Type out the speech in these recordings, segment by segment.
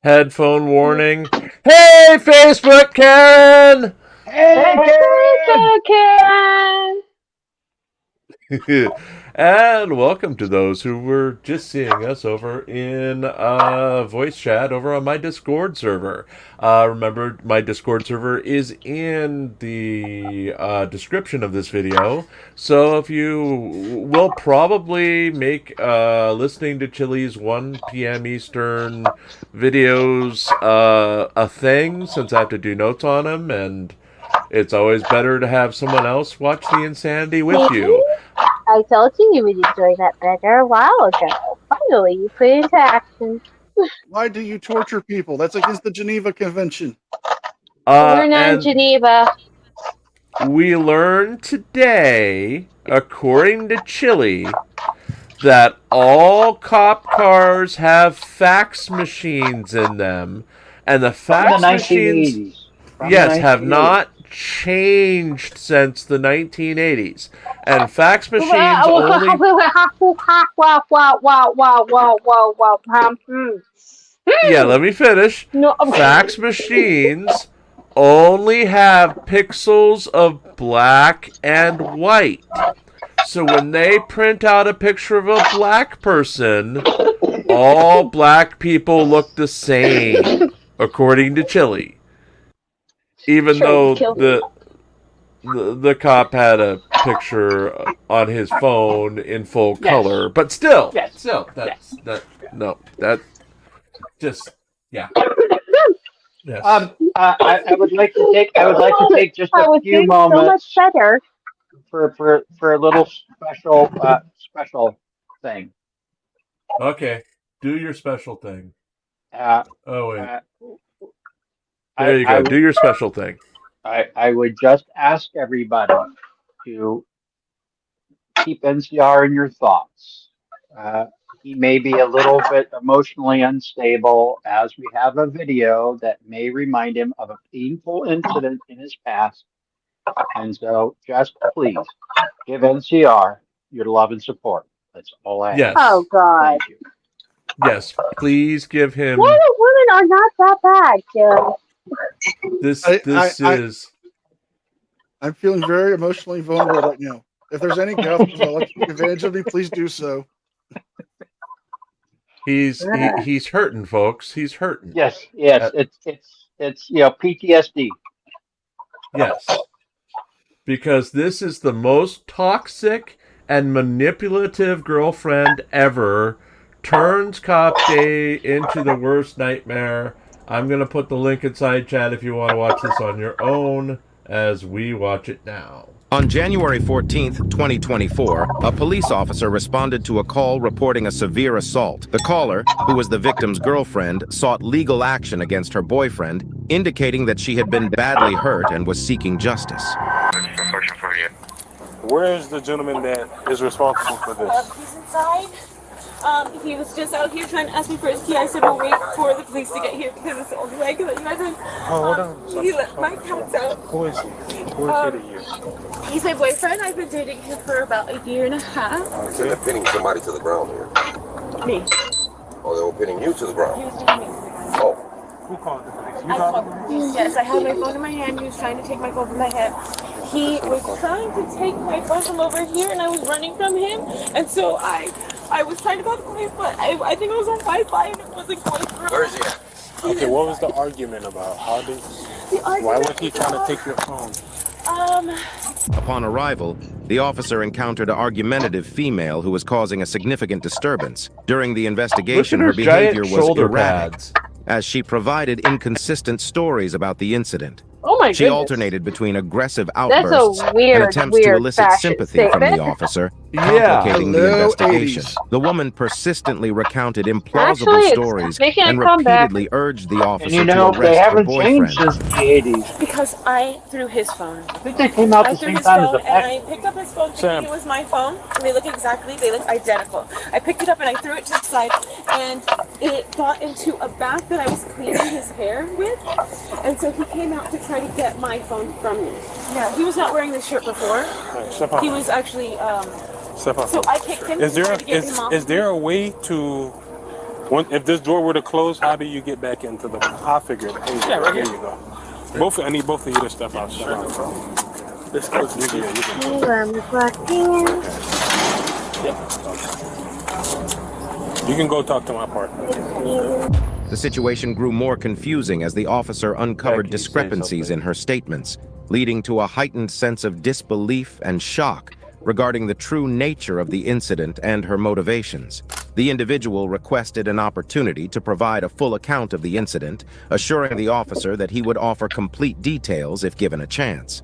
Headphone warning. Hey, Facebook Karen! Hey, Karen! And welcome to those who were just seeing us over in voice chat over on my Discord server. Remember, my Discord server is in the description of this video. So if you will probably make listening to Chili's 1 p.m. Eastern videos a thing, since I have to do notes on them, and it's always better to have someone else watch the insanity with you. I told you you would enjoy that better a while ago. Finally, you put it into action. Why do you torture people? That's against the Geneva Convention. We're not in Geneva. We learned today, according to Chili, that all cop cars have fax machines in them, and the fax machines, yes, have not changed since the 1980s. And fax machines only... Yeah, let me finish. No, fax machines only have pixels of black and white. So when they print out a picture of a black person, all black people look the same, according to Chili. Even though the cop had a picture on his phone in full color, but still, that's yeah. Yes. I would like to take just a few moments so much better. for a little special thing. Okay, do your special thing. Oh wait. There There you go. Do your special thing. I would just ask everybody to keep NCR in your thoughts. He may be a little bit emotionally unstable, as we have a video that may remind him of a painful incident in his past. And so just please give NCR your love and support. That's all I ask. Yes. Oh, God. Thank you. Yes, please give him... Women are not that bad, Joe. This is... I'm feeling very emotionally vulnerable right now. If there's any guys who like to take advantage of me, please do so. He's hurting, folks. He's hurting. Yes. It's PTSD. Yes. Because this is the most toxic and manipulative girlfriend ever. Turns Cop Day into the worst nightmare. I'm going to put the link inside chat if you want to watch this on your own as we watch it now. On January 14th, 2024, a police officer responded to a call reporting a severe assault. The caller, who was the victim's girlfriend, sought legal action against her boyfriend, indicating that she had been badly hurt and was seeking justice. Where is the gentleman that is responsible for this? He's inside. He was just out here trying to ask me for his key. I said, we'll wait for the police to get here because it's the only way I can let you guys in. Hold on. He let my cats out. Who is he? Who is it to you? He's my boyfriend. I've been dating him for about a year and a half. So they're pinning somebody to the ground here? Me. Oh, they were pinning you to the ground? He was pinning me to the ground. Oh. Who called the police? You I called called the police. Yes, I had my phone in my hand. He was trying to take my phone from my hand. He was trying to take my phone from over here, and I was running from him. And so I was trying to call the police, but I think I was on Wi-Fi and it wasn't going through. Where is he at? Okay, what was the argument about? Why was he trying to take your phone? Upon arrival, the officer encountered an argumentative female who was causing a significant disturbance. During the investigation, her behavior was erratic, as she provided inconsistent stories about the incident. Oh my She goodness. alternated between aggressive outbursts weird, and attempts to elicit fashion sympathy from the officer, complicating the Hello, investigation. 80s. The woman persistently recounted implausible Actually, it's stories making a and comeback. repeatedly urged the officer And you to know, arrest they her haven't boyfriend. changed since the 80s. Because I threw his phone. I think they came out I the threw same his time as phone the and I fact. picked up his phone Sam. thinking it was my phone. And they look identical. I picked it up and I threw it to the side and it got into a bag that I was cleaning his hair with. And so he came out to try to get my phone from me. Yeah, he was not wearing this shirt before. Right, step on. He was actually, Step on. so I kicked him. Is to there try to get him off is there a way to If this door were to close, how do you get back into the? I figured. Hey, right here here. you go. I need both of you to step out. This closes. You can You can go talk to my partner. The situation grew more confusing as the officer uncovered Becky, say discrepancies something. in her statements, leading to a heightened sense of disbelief and shock regarding the true nature of the incident and her motivations. The individual requested an opportunity to provide a full account of the incident, assuring the officer that he would offer complete details if given a chance.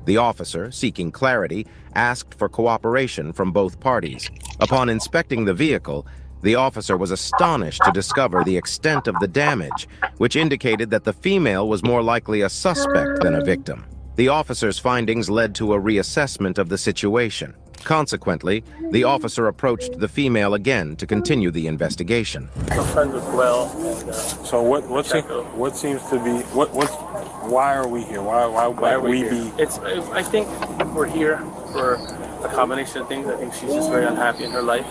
The officer, seeking clarity, asked for cooperation from both parties. Upon inspecting the vehicle, the officer was astonished to discover the extent of the damage, which indicated that the female was more likely a suspect than a victim. The officer's findings led to a reassessment of the situation. Consequently, the officer approached the female again to continue the investigation. I'm friends with Well. And, So what seems to be why are we here? Why are we here? be? I think we're here for a combination of things. I think she's just very unhappy in her life,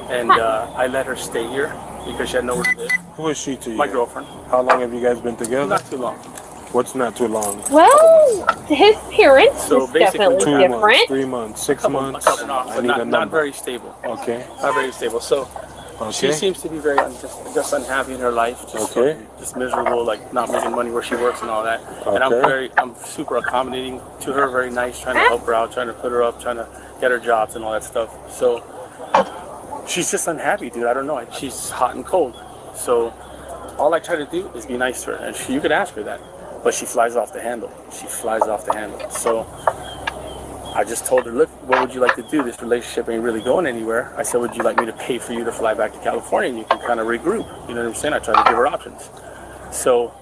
and I let her stay here because she had nowhere to live. Who is she to you? My girlfriend. How long have you guys been together? Not too long. What's not too long? Well, his parents So is basically, definitely 2 different. months, 3 months, 6 months. A couple months, I but need a not number. very stable. Okay. Not very stable. So she Okay. seems to be very just unhappy in her life. Just miserable, like not making money where she works and all that. And I'm super accommodating to her, very nice, trying to help her out, trying to put her up, trying to get her jobs and all that stuff. So she's just unhappy, dude. I don't know. She's hot and cold. So all I try to do is be nice to her, and you could ask her that, but she flies off the handle. So I just told her, look, what would you like to do? This relationship ain't really going anywhere. I said, would you like me to pay for you to fly back to California and you can kind of regroup? You know what I'm saying? I tried to give her options. So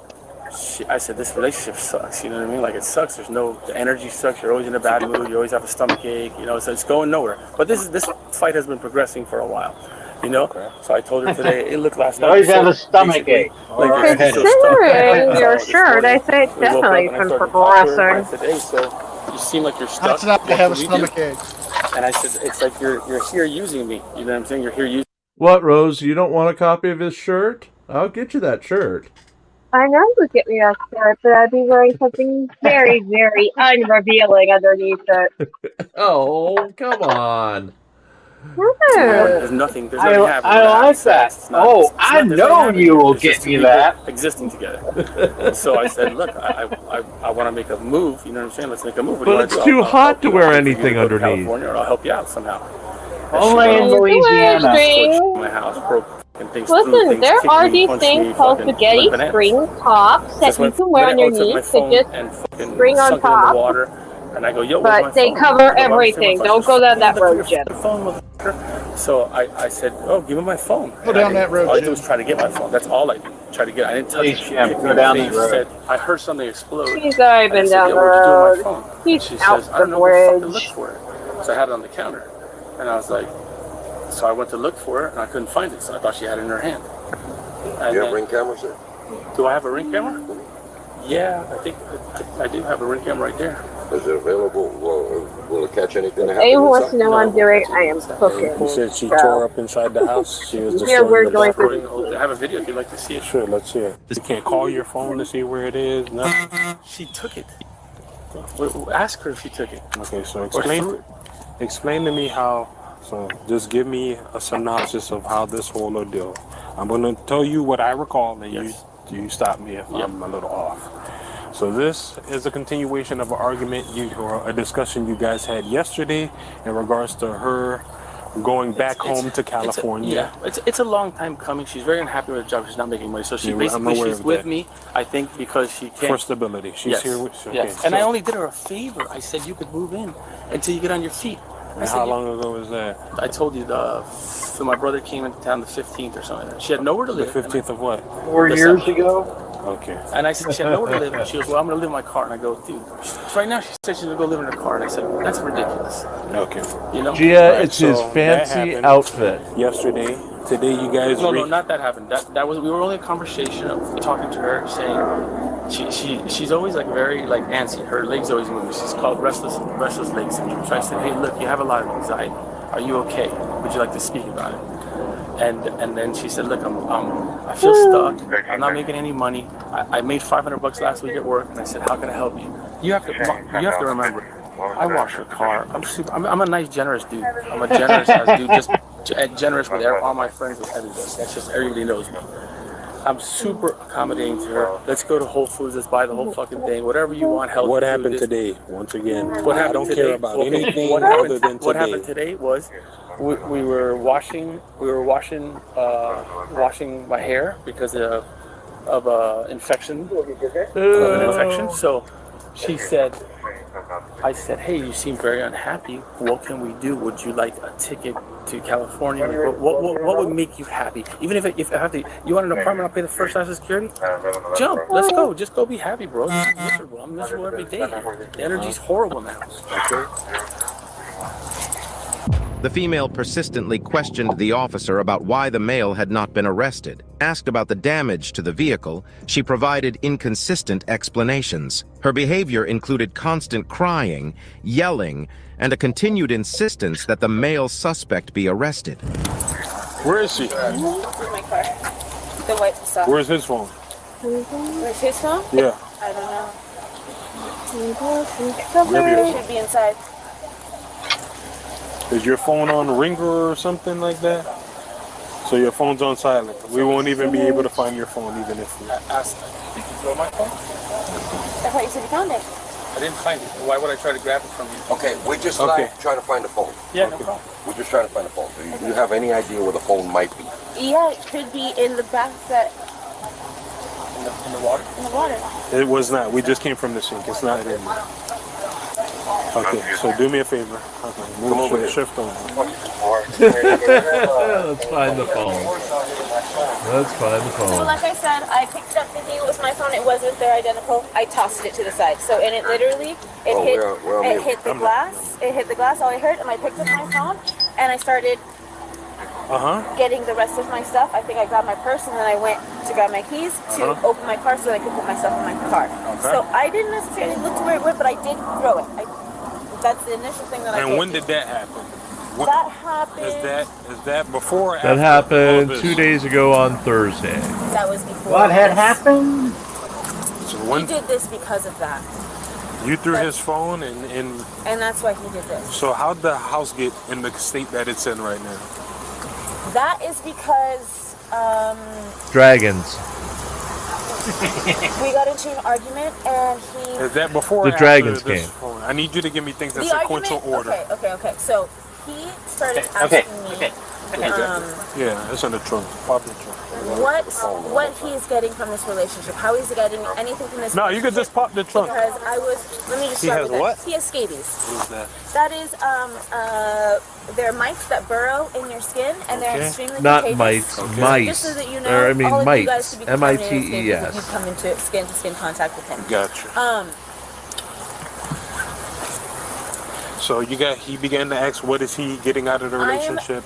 I said, this relationship sucks. You know what I mean? Like, it sucks. The energy sucks. You're always in a bad mood. You always have a stomach ache. You know, so it's going nowhere. But this fight has been progressing for a while. You know, so I told her today. It looked last night. Always have a stomach ache. Considering your shirt, I say it's definitely been progressing. I said, hey, so you seem like you're stuck. That's not to What have a can we stomach do? ache. And I said, it's like you're here using me. You know what I'm saying? You're here using. What, Rose? You don't want a copy of his shirt? I'll get you that shirt. I know you would get me that shirt, but I'd be wearing something very, very unrevealing underneath it. Oh, come on. There's nothing. There's nothing happening. I like that. I know you will get me that. Existing together. So I said, look, I want to make a move. You know what I'm saying? Let's make a move. What do you But wanna it's do? too I'll hot help to you. wear I'll take you anything to go to underneath. California, or I'll help you out somehow. Only in Louisiana. My house broke and things Listen, there kicked are me, these punched things me, called fucking spaghetti went bananas. string tops that Just you went- can wear went out, took my underneath to phone just and fucking spring on sunk it in the top. water. And I go, yo, where's my But they phone? cover He goes, "Why would you say everything. my Don't phone?" go down that Look at road, your Jim. fucking phone, motherfucker. So I said, oh, give me my phone. Go down that road, All I did Jim. was try to get my phone. That's all I did. Try to get it. I didn't touch Please, it. She Jim, kicked go me down in the that face. road. Said, I heard something explode. He's already been I said, down yo, the what'd you do road. with my phone? He's She out says, I the don't know, go fucking look bridge. for it. So I had it on the counter. And I was like, so I went to look for it and I couldn't find it. So I thought she had it in her hand. And You then- have ring cameras there? do I have a ring camera? Yeah, I think I do have a ring camera right there. Is it available? Will it catch anything that If anyone happens wants to know what I'm doing, I am cooking. You said she So, tore up inside the house. She was Yeah, we're destroying the going back. to- I have a video if you'd like to see it. Sure, let's see it. You can't call your phone to see where it is. Nothing. She took it. Ask her if she took it. Okay, so Or threw it. explain to me how. So just give me a synopsis of how this whole ordeal. I'm going to tell you what I recall, and Yes. you stop me if I'm a little off. So this is a continuation of an argument or a discussion you guys had yesterday in regards to her going back home to California. It's a long time coming. She's very unhappy with her job. She's not making money. So she Yeah, I'm basically aware she's of with that. me, I think, because she can't. For stability. She's here with okay, Yes. And I so- only did her a favor. I said you could move in until you get on your feet. I And said, how long ago was that? I told you so my brother came into town the 15th or something. She had nowhere to The live. 15th of what? 4 years ago. Okay. And I said, she had nowhere to live. And she goes, well, I'm going to live in my car. And I go, dude, right now she said she's going to go live in her car. And I said, that's ridiculous. Okay. You know? Gia, Right, it's his so that fancy happened. outfit. Yesterday. Today you guys No, not that happened. That was, we were only in a conversation of talking to her, saying she's always like very like antsy. Her legs always moving. She's called restless leg syndrome. So I said, hey, look, you have a lot of anxiety. Are you okay? Would you like to speak about it? And then she said, look, I feel stuck. I'm not making any money. I made $500 last week at work, and I said, how can I help you? You have to remember, I wash your car. I'm a nice, generous dude. I'm a generous ass dude, just generous with all my friends with everybody. That's just, everybody knows me. I'm super accommodating to her. Let's go to Whole Foods. Let's buy the whole fucking thing. Whatever you want. Healthy. What happened today? Once again, I don't care about anything other than today. What happened today was we were washing my hair because of an infection. So she said, I said, hey, you seem very unhappy. What can we do? Would you like a ticket to California? What would make you happy? Even if I have to, you want an apartment, I'll pay the first house of security? Jump, let's go. Just go be happy, bro. I'm miserable. I'm miserable every day. The energy's horrible now. Okay? The female persistently questioned the officer about why the male had not been arrested. Asked about the damage to the vehicle, she provided inconsistent explanations. Her behavior included constant crying, yelling, and a continued insistence that the male suspect be arrested. Where is she? In my car. The white stuff. Where's his phone? Where's his phone? Yeah. I don't Grab know. your- It should be inside. Is your phone on ringer or something like that? So your phone's on silent. We won't even be able to find your phone even if we... Did you throw my phone? I thought you said you found it. I didn't find it. Why would I try to grab it from you? Okay, we're just Okay. trying to find the phone. Yeah, no problem. We're just trying to find the phone. Do you have any idea where the phone might be? Yeah, it could be in the back that In the water? in the water. It was not. We just came from the sink. It's not in there. Okay, so do me a favor. Okay, Come over here. shift on. Let's find the phone. Let's find the So phone. like I said, I picked it up thinking it was my phone. It wasn't. They're identical. I tossed it to the side. So and it literally Oh, hit we're on it mute. hit the glass. It hit the glass. All I heard, and I picked up my phone and I started getting the rest of my stuff. I think I grabbed my purse and then I went to grab my keys to open my car so that I could put my stuff in my car. So I didn't necessarily look to where it went, but I did throw it. That's the initial thing that I did. And when did that happen? That happened. Is that before or after? That happened all of 2 this? days ago on Thursday. That was before. What had this. happened? So He when did this because of that, you threw his phone and and that's why he did this. so how'd the house get in the state that it's in right now? That is because Dragons. we got into an argument and he. Is that before The or after dragons this came. phone? I need you to give me things in The sequential argument. order. Okay. So he started asking me Yeah, it's in the trunk. Pop in the trunk. what he's getting from this relationship, how he's getting anything from this. No, you could just pop the trunk. Because I was. Let me just He start has with what? this. He has scabies. What is that? That is they're mites that burrow in your skin and they're Okay. extremely Not contagious. mites, Just mice. so that you know, Or, I mean, all of you guys mites. could be contaminated with scabies M-I-T-E-S. if you come into skin-to-skin contact with him. Gotcha. So he began to ask, what is he getting out of the relationship?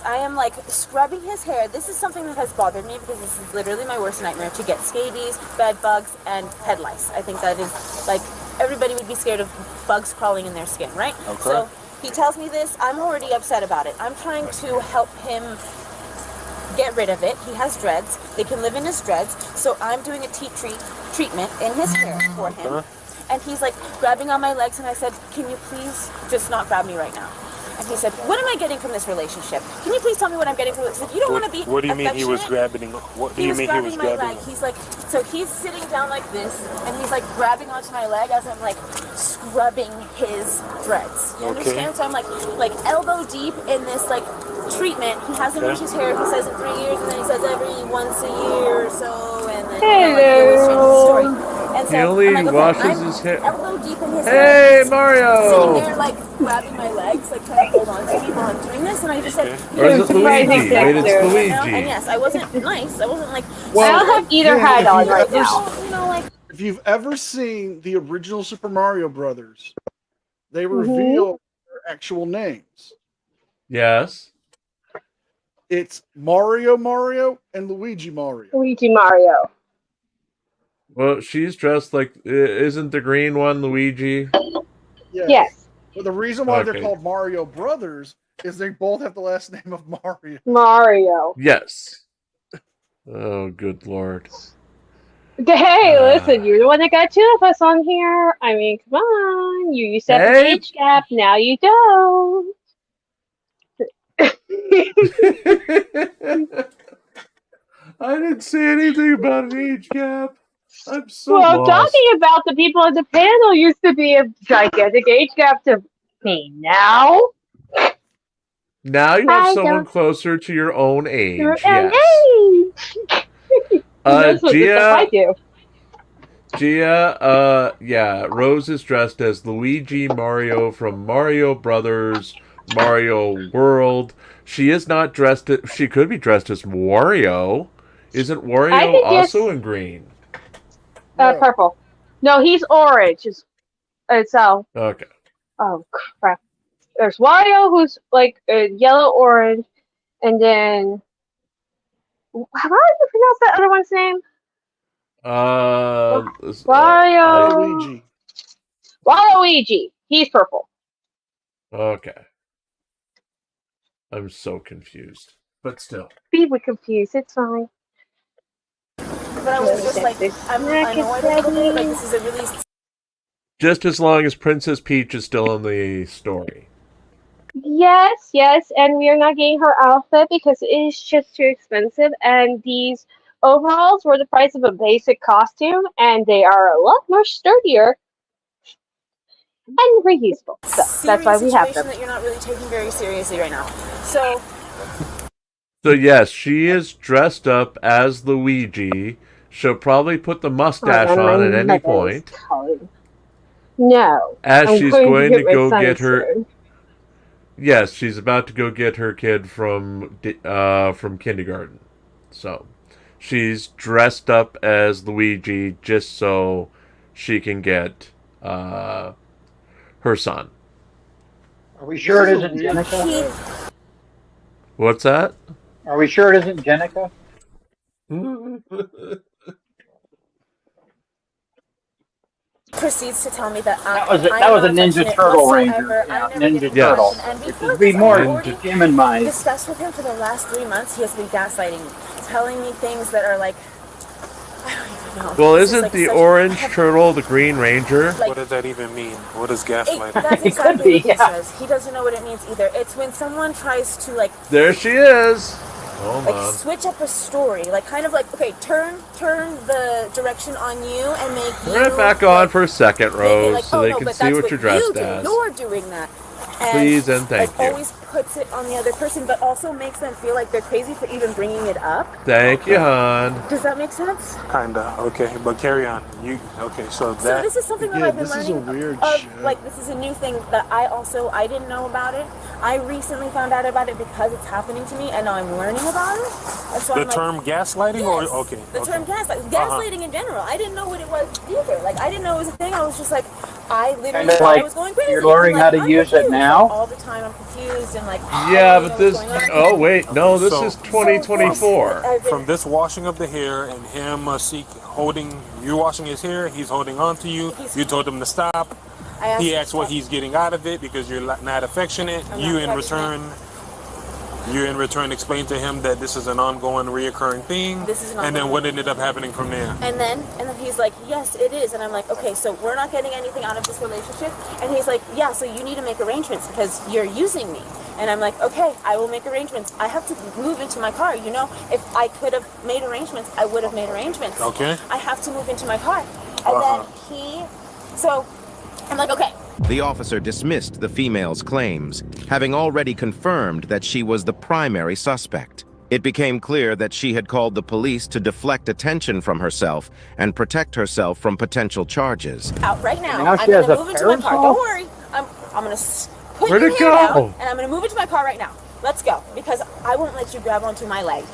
I am like scrubbing his hair. This is something that has bothered me because this is literally my worst nightmare, to get scabies, bed bugs, and head lice. I think that is like, everybody would be scared of bugs crawling in their skin, right? Okay. So he tells me this, I'm already upset about it. I'm trying to help him get rid of it. He has dreads. They can live in his dreads. So I'm doing a treatment in his hair for him. And he's like grabbing on my legs, and I said, can you please just not grab me right now? And he said, what am I getting from this relationship? Can you please tell me what I'm getting from it? I said, you don't want to be What do you mean he was affectionate?" grabbing? What do you mean he was my grabbing? leg. He's like, so he's sitting down like this, and he's like grabbing onto my leg as I'm like scrubbing his dreads. You understand? So I'm like elbow deep in this like treatment. He hasn't bleached his hair. He says in 3 years, and then he says every once a year or so, and then he always changes the story. And so He only I'm like, okay, washes I'm his hair. elbow deep in his Hey, hair. Sitting Mario! there like grabbing my legs, like trying to hold on to me while I'm doing this, and I just said, Or is it Luigi? Wait, it's and Luigi. yes, I wasn't nice. I wasn't like. I don't have either hat on right now. You know, like. If you've ever seen the original Super Mario Brothers, they reveal their actual names. Yes. It's Mario and Luigi Mario. Luigi Mario. Well, she's dressed like. Isn't the green one Luigi? Yes. Yes. But the reason why Okay. they're called Mario Brothers is they both have the last name of Mario. Mario. Yes. Oh, good lord. Hey, listen, you're the one that got two of us on here. I mean, come on. You used to have an age gap, now you don't. I didn't say anything about an age gap. I'm so Well, I'm lost. talking about the people on the panel used to be a gigantic age gap to me. Now? Now you have someone closer to your own age. Your Yes. own age. Gia, yeah, Rose is dressed as Luigi Mario from Mario Brothers, Mario World. She is not dressed she could be dressed as Wario. Isn't Wario also in green? Purple. No, he's orange. So. Okay. Oh, crap. There's Wario, who's like yellow-orange, and then... How do I pronounce that other one's name? Wario. Waluigi. He's purple. Okay. I'm so confused. But still. Be confused. It's fine. But I was just like, I'm annoyed a little bit. Like, this is a really... Just as long as Princess Peach is still in the story. Yes, and we are not getting her outfit because it is just too expensive, and these overalls were the price of a basic costume, and they are a lot more sturdier and reusable. So that's why we have them. That you're not really taking very seriously right now. So yes, she is dressed up as Luigi. She'll probably put the mustache on at any point. No. As she's going to go get her... Yes, she's about to go get her kid from kindergarten. So, she's dressed up as Luigi just so she can get her son. Are we sure it isn't Jenica? What's that? Are we sure it isn't Jenica? Proceeds to tell me that that was a Ninja Turtle Ranger. Yeah, Ninja Turtle. Which would be more human-minded. Discussed with him for the last 3 months. He has been gaslighting me, telling me things that are like, I don't even know. Well, isn't the orange turtle the Green Ranger? What does that even mean? What is gaslighting? That's exactly what he says. He doesn't know what it means either. It's when someone tries to like. There she is. Hold on. Switch up a story, like kind of like, okay, turn the direction on you and make Turn it back on for a second, Rose, so they can see what you're dressed as. You're doing that. And please and thank you. Always puts it on the other person, but also makes them feel like they're crazy for even bringing it up. Thank you, hon. Does that make sense? Kinda. Okay, but carry on. So this is something that I've been learning. This is a weird shit. Like, this is a new thing that I didn't know about it. I recently found out about it because it's happening to me, and now I'm learning about it. And so the term gaslighting, yes, or okay. The term gaslighting, gaslighting in general. I didn't know what it was either. Like, I didn't know it was a thing. I was just like, I literally thought I was going crazy. You're learning how to use it now. All the time, I'm confused and like. Yeah, but this. Oh wait, no, this is 2024. From this washing of the hair and him holding, you washing his hair, he's holding on to you. You told him to stop. He asks what he's getting out of it because you're not affectionate. You in return explain to him that this is an ongoing, reoccurring thing. And then what ended up happening from there? And then he's like, yes, it is. And I'm like, okay, so we're not getting anything out of this relationship. And he's like, yeah, so you need to make arrangements because you're using me. And I'm like, okay, I will make arrangements. I have to move into my car. You know, if I could have made arrangements, I would have made arrangements. Okay. I have to move into my car. And then so I'm like, okay. The officer dismissed the female's claims, having already confirmed that she was the primary suspect. It became clear that she had called the police to deflect attention from herself and protect herself from potential charges. Out right now. I'm going to move into my car. Don't worry. I'm going to put your hair down, and I'm going to move into my car right now. Let's go, because I won't let you grab onto my leg.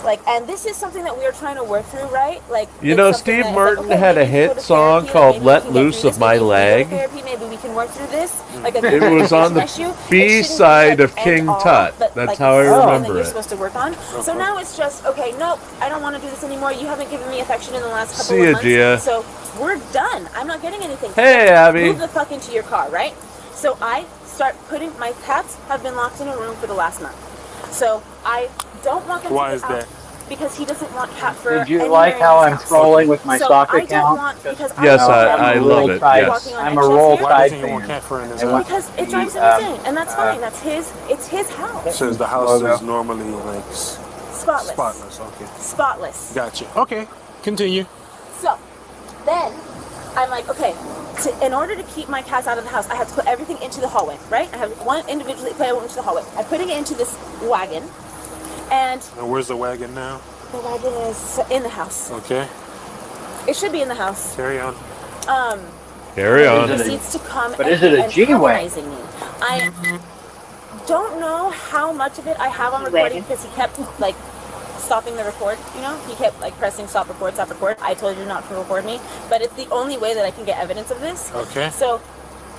Like, and this is something that we are trying to work through, right? Like, you know, Steve Martin had a hit song called "Let Loose of My Leg." Maybe we can work through this. Like, it was on the B side of King Tut. That's how I remember it. You're supposed to work on. So now it's just okay. Nope, I don't want to do this anymore. You haven't given me affection in the last couple See of ya, months. Gia. So we're done. I'm not getting anything. Hey, Abby. Move the fuck into your car, right? So I start putting, my cats have been locked in a room for the last month. So I don't want them Why to is get out that? because he doesn't want cat fur. Did you anywhere like in how his I'm house. trolling with my So stock I don't account? want, because Yes, I'm I a love roll it, tide, yes. walking on I'm a eggshells roll here. Why tide doesn't he want fan. cat fur in his I want house? Because it the, drives him insane, and that's fine. That's his house. Says the house logo. is normally like Spotless. spotless. Okay, Spotless. gotcha. Okay, continue. So, then, I'm like, okay, in order to keep my cats out of the house, I have to put everything into the hallway, right? I have one individually put it into the hallway. I'm putting it into this wagon, and And where's the wagon now? the wagon is in the house. Okay, It should be in the house. carry on. Carry on. Is it a- Proceeds to come but and is it a keep G-Wagon? antagonizing me. I don't know how much of it I have on recording because he kept like stopping the record. You know, he kept like pressing stop record, stop record. I told you not to record me, but it's the only way that I can get evidence of this. Okay. So,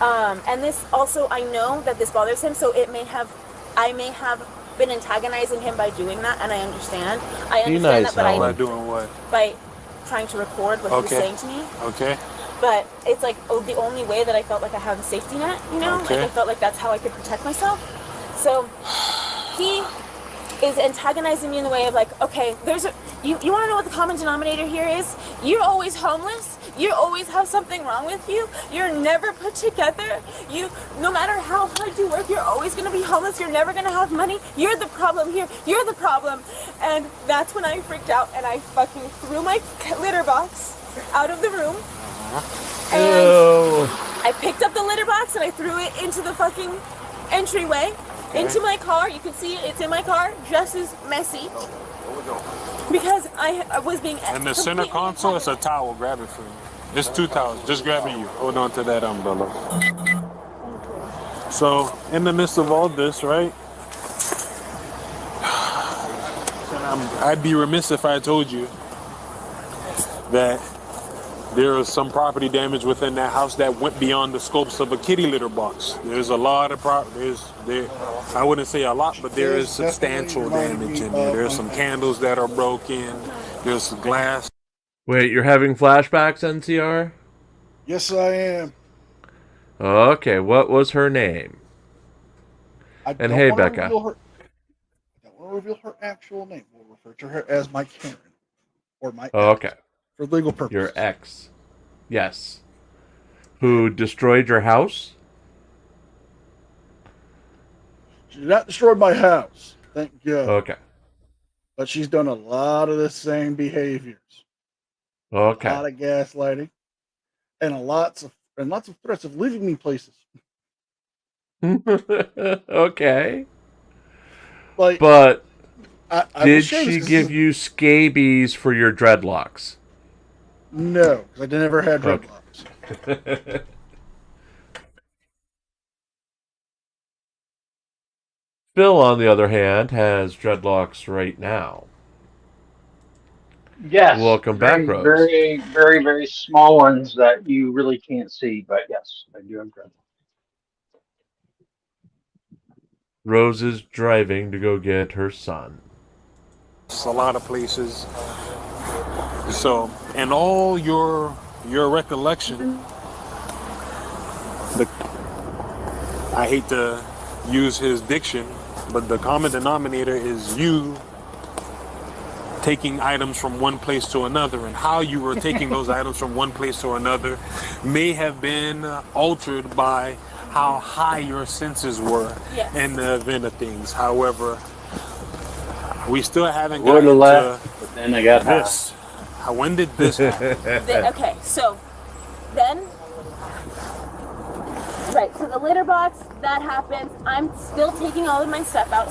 and this also, I know that this bothers him, so I may have been antagonizing him by doing that, and I understand. I understand nice, that, but By doing what? by trying to record what he's saying to me. Okay. But it's like the only way that I felt like I have a safety net, you know? Okay. Like I felt like that's how I could protect myself. So he is antagonizing me in the way of like, okay, you want to know what the common denominator here is? You're always homeless. You always have something wrong with you. You're never put together. No matter how hard you work, you're always going to be homeless. You're never going to have money. You're the problem here. You're the problem. And that's when I freaked out and I fucking threw my litter box out of the room. And I picked up the litter box and I threw it into the fucking entryway, into my car. You can see it, it's in my car, just as messy. Because I was being And the center console, it's a towel. Grab it for me. It's 2 towels. Just grab it you. Hold on to that umbrella. So, in the midst of all this, right? I'd be remiss if I told you that there is some property damage within that house that went beyond the scopes of a kitty litter box. There's a lot of I wouldn't say a lot, but there is substantial damage in there. There's some candles that are broken. There's some glass. Wait, you're having flashbacks, NCR? Yes, I am. Okay, what was her name? And hey, Becca. I don't want to reveal her actual name. We'll refer to her as my Karen. Or my Okay. For legal purposes. Your ex. Yes. Who destroyed your house? She did not destroy my house. Thank God. Okay. But she's done a lot of the same behaviors. Okay. A lot of gaslighting. And lots of threats of leaving me places. Okay. Like, but I did she give you scabies for your dreadlocks? No, because I never had dreadlocks. Okay. Phil, on the other hand, has dreadlocks right now. Yes. Welcome back, Rose. Very, very, very small ones that you really can't see, but yes, I do have dreadlocks. Rose is driving to go get her son. It's a lot of places. So, in all your recollection, I hate to use his diction, but the common denominator is you taking items from one place to another, and how you were taking those items from one place to another may have been altered by how high your senses were in the event of things. However, we still haven't gotten to but then I got this. When did this happen? Okay, so then, right, so the litter box, that happens. I'm still taking all of my stuff out,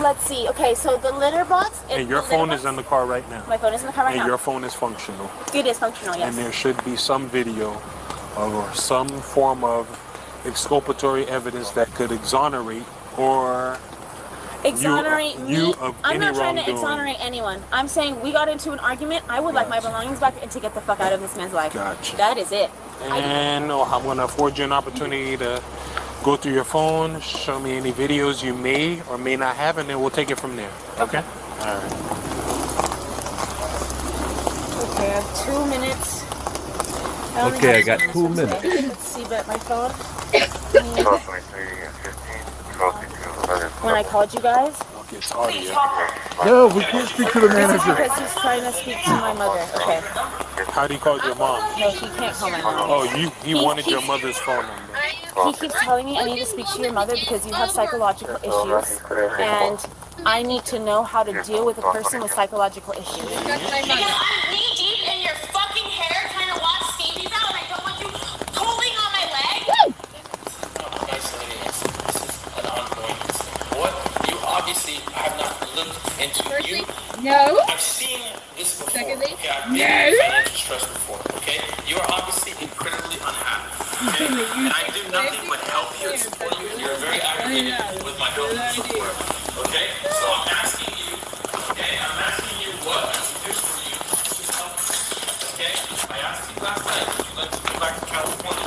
Let's see, okay, so the litter box. And your phone is in the car right now. My phone is in the car right now. And your phone is functional. It is functional, yes. And there should be some video or some form of exculpatory evidence that could exonerate or exonerate me. Of I'm not trying to wrongdoing. exonerate anyone. I'm saying we got into an argument. I would like my belongings back and to get the fuck out of this man's life. Gotcha. That is it. And I'm going to afford you an opportunity to go through your phone, show me any videos you may or may not have, and then we'll take it from there. Okay? All right. Okay, I have 2 minutes. only Okay, I have got 2 2 minutes. minutes. Let's see, but my phone. When I called you guys, It's audio. No, we can't speak to the this is manager. because he's trying to speak to my mother. Okay. How do you call your mom? No, he can't call my mom. Oh, he wanted your mother's phone number. He keeps telling me I need to speak to your mother because you have psychological issues, and I need to know how to deal with a person with psychological issues. Because I'm knee deep in your fucking hair trying to wash scabies out, and I don't want you pulling on my leg. An ongoing incident. What you obviously have not looked into. Firstly, You, no. I've seen this before. Secondly, okay, I've been in financial stress before. Okay, you are obviously incredibly unhappy. Okay? And I do nothing but help you and support you. And you're very aggravated with my help and support. Okay, so I'm asking you. Okay, I'm asking you what I can do for you to help you. Okay, I asked you last night. Would you like to go back to California?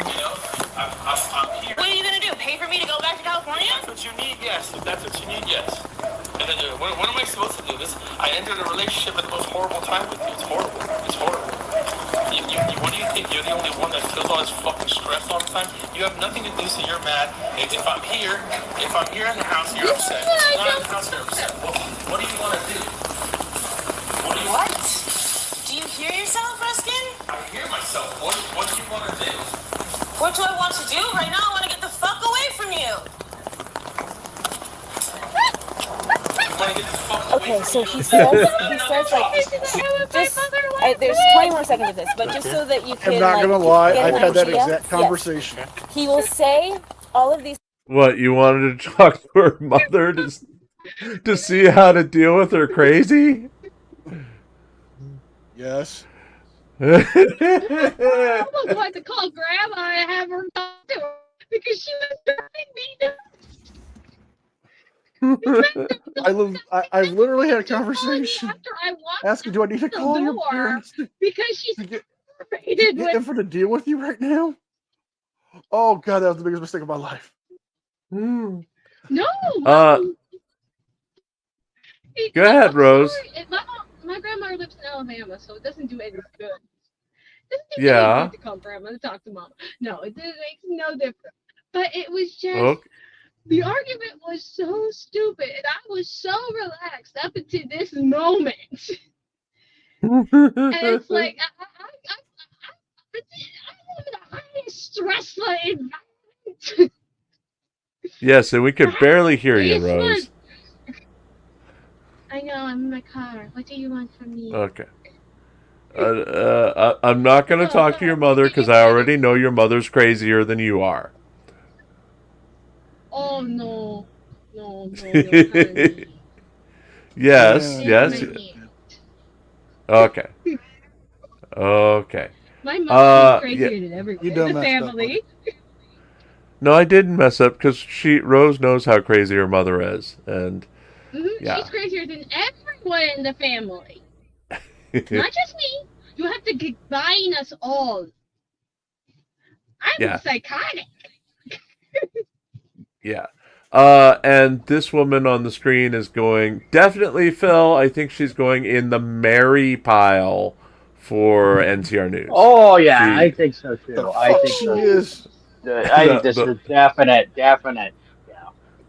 You know, I'm here. What are you gonna do? Pay for me to go back to California? That's what you need, yes. If that's what you need, yes. And then what am I supposed to do? This I entered a relationship at the most horrible time with you. It's horrible. It's horrible. What do you think? You're the only one that feels all this fucking stress all the time? You have nothing to do, so you're mad. If I'm here in the house, you're upset. If you're not in the house, you're upset. What do you want to do? What do you want? Do you hear yourself, Ruskin? I hear myself. What do you want to do? What do I want to do? Right now, I want to get the fuck away from you. You want to get the fuck away Okay, from so me? he says like just there's 20 more seconds of this, but just so that you can I'm not like, gonna lie, get I've an had that idea. exact conversation. Yes. He will say all of these. What, you wanted to talk to her mother to see how to deal with her crazy? Yes. I almost wanted to call Grandma and have her talk to her because she was driving me nuts. I've literally had a conversation After I walked asking, do I need to the call your door parents because she's to get frustrated with them for to deal with you right now? Oh god, that was the biggest mistake of my life. no. Go ahead, Rose. My grandma lives in Alabama, so it doesn't do any good. It doesn't do Yeah. any good to call grandma to talk to mom. No, it makes no difference. But it was just Okay. the argument was so stupid, and I was so relaxed up until this moment. And it's like I live in a high stress environment. Yes, and we could barely hear you, Rose. I know, I'm in my car. What do you want from me? Okay. I'm not going to talk to your mother because I already know your mother's crazier than you are. Oh, no. No, honey. Yes, Yeah. yes. Okay. Okay. My mom is crazier yeah. than everyone You in done the messed up, family. No, I didn't mess up because Rose knows how crazy her mother is, and yeah. She's crazier than everyone in the family. Not just me. You have to combine us all. I'm Yeah. psychotic. Yeah. And this woman on the screen is going, definitely, Phil, I think she's going in the Mary pile for NCR News. Oh yeah, She- I think so too. I think She so. is. I think this is definite.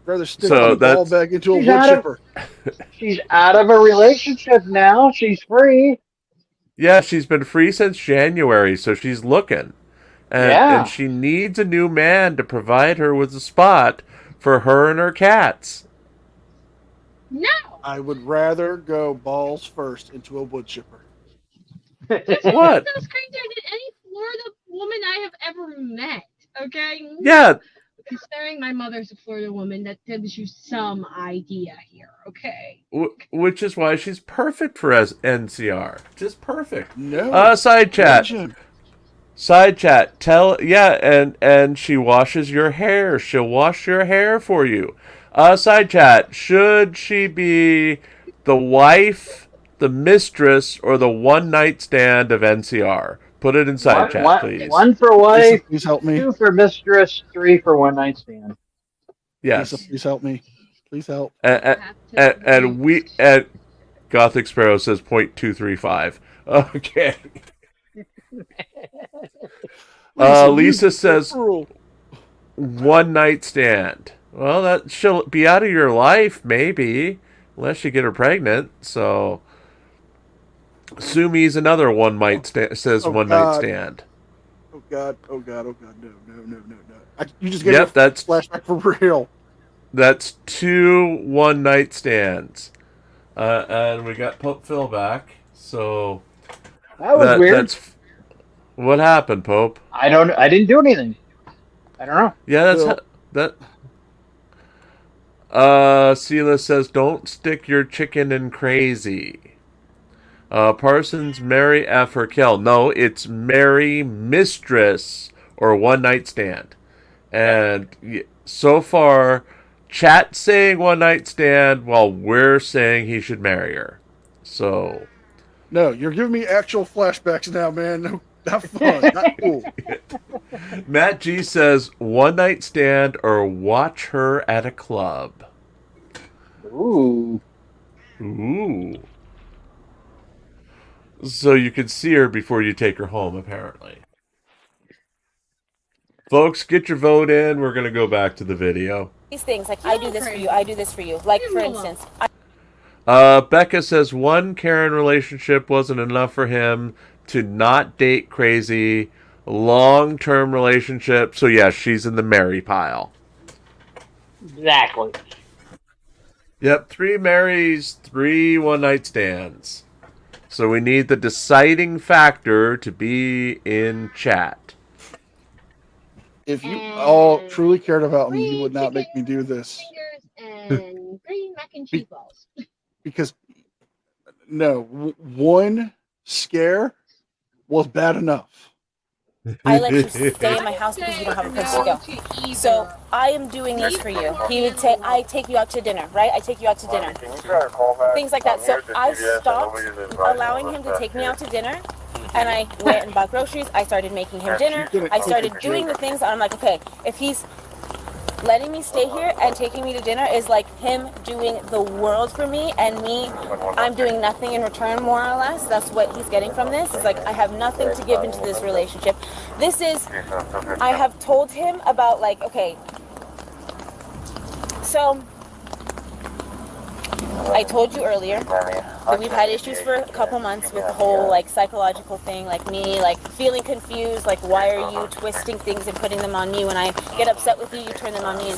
Rather stick So the ball that's- back into a She's wood out of- chipper. She's out of a relationship now. She's free. Yeah, she's been free since January, so she's looking. Yeah. And she needs a new man to provide her with a spot for her and her cats. No. I would rather go balls first into a wood chipper. What? That's crazier than any Florida woman I have ever met. Okay? Yeah, Considering my mother's a Florida woman, that gives you some idea here, okay? which is why she's perfect for NCR. Just perfect. No. Side chat. Jim. Side chat. And she washes your hair. She'll wash your hair for you. Side chat. Should she be the wife, the mistress, or the one night stand of NCR? Put it in side chat, please. One for wife, Please help me. 2 for mistress, 3 for one night stand. Yes. Lisa, please help me. Please help. And Gothic Sparrow says 0.235. Okay. Lisa says one night stand. Well, that she'll be out of your life, maybe, unless you get her pregnant. So, Sumi's another one night says one night stand. Oh God! Oh God! Oh God! No! You just gave me that's flashback for real. That's 2 one night stands, and we got Pope Phil back. So that was weird. That's what happened, Pope. I didn't do anything. I don't know. Yeah, that. Sela says, "Don't stick your chicken in crazy." Parsons, marry F or kill. No, it's marry mistress or one night stand. And so far, chat saying one night stand while we're saying he should marry her. So. No, you're giving me actual flashbacks now, man. No, not fun. Not cool. Matt G says, one night stand or watch her at a club. Ooh. So you can see her before you take her home, apparently. Folks, get your vote in. We're going to go back to the video. These things, like, I do this for you, I do this for you. Like, for instance... Becca says, one Karen relationship wasn't enough for him to not date crazy. Long-term relationship. So, yeah, she's in the marry pile. Exactly. Yep, 3 marries, 3 one-night stands. So we need the deciding factor to be in chat. If you all truly cared about me, you would not make me do this. And 3 mac and cheese balls. Because, no, one scare was bad enough. I let you stay in my house because you don't have a place to go. So I am doing this for you. He would say, I take you out to dinner, right? I take you out to dinner. Things like that. So I stopped allowing him to take me out to dinner. And I went and bought groceries. I started making him dinner. I started doing the things that I'm like, okay, if he's letting me stay here and taking me to dinner is like him doing the world for me, and me, I'm doing nothing in return, more or less. That's what he's getting from this. It's like I have nothing to give into this relationship. This is, I have told him about, like, okay, so I told you earlier that we've had issues for a couple months with the whole, like, psychological thing, like me, like, feeling confused, like, why are you twisting things and putting them on me? When I get upset with you, you turn them on me.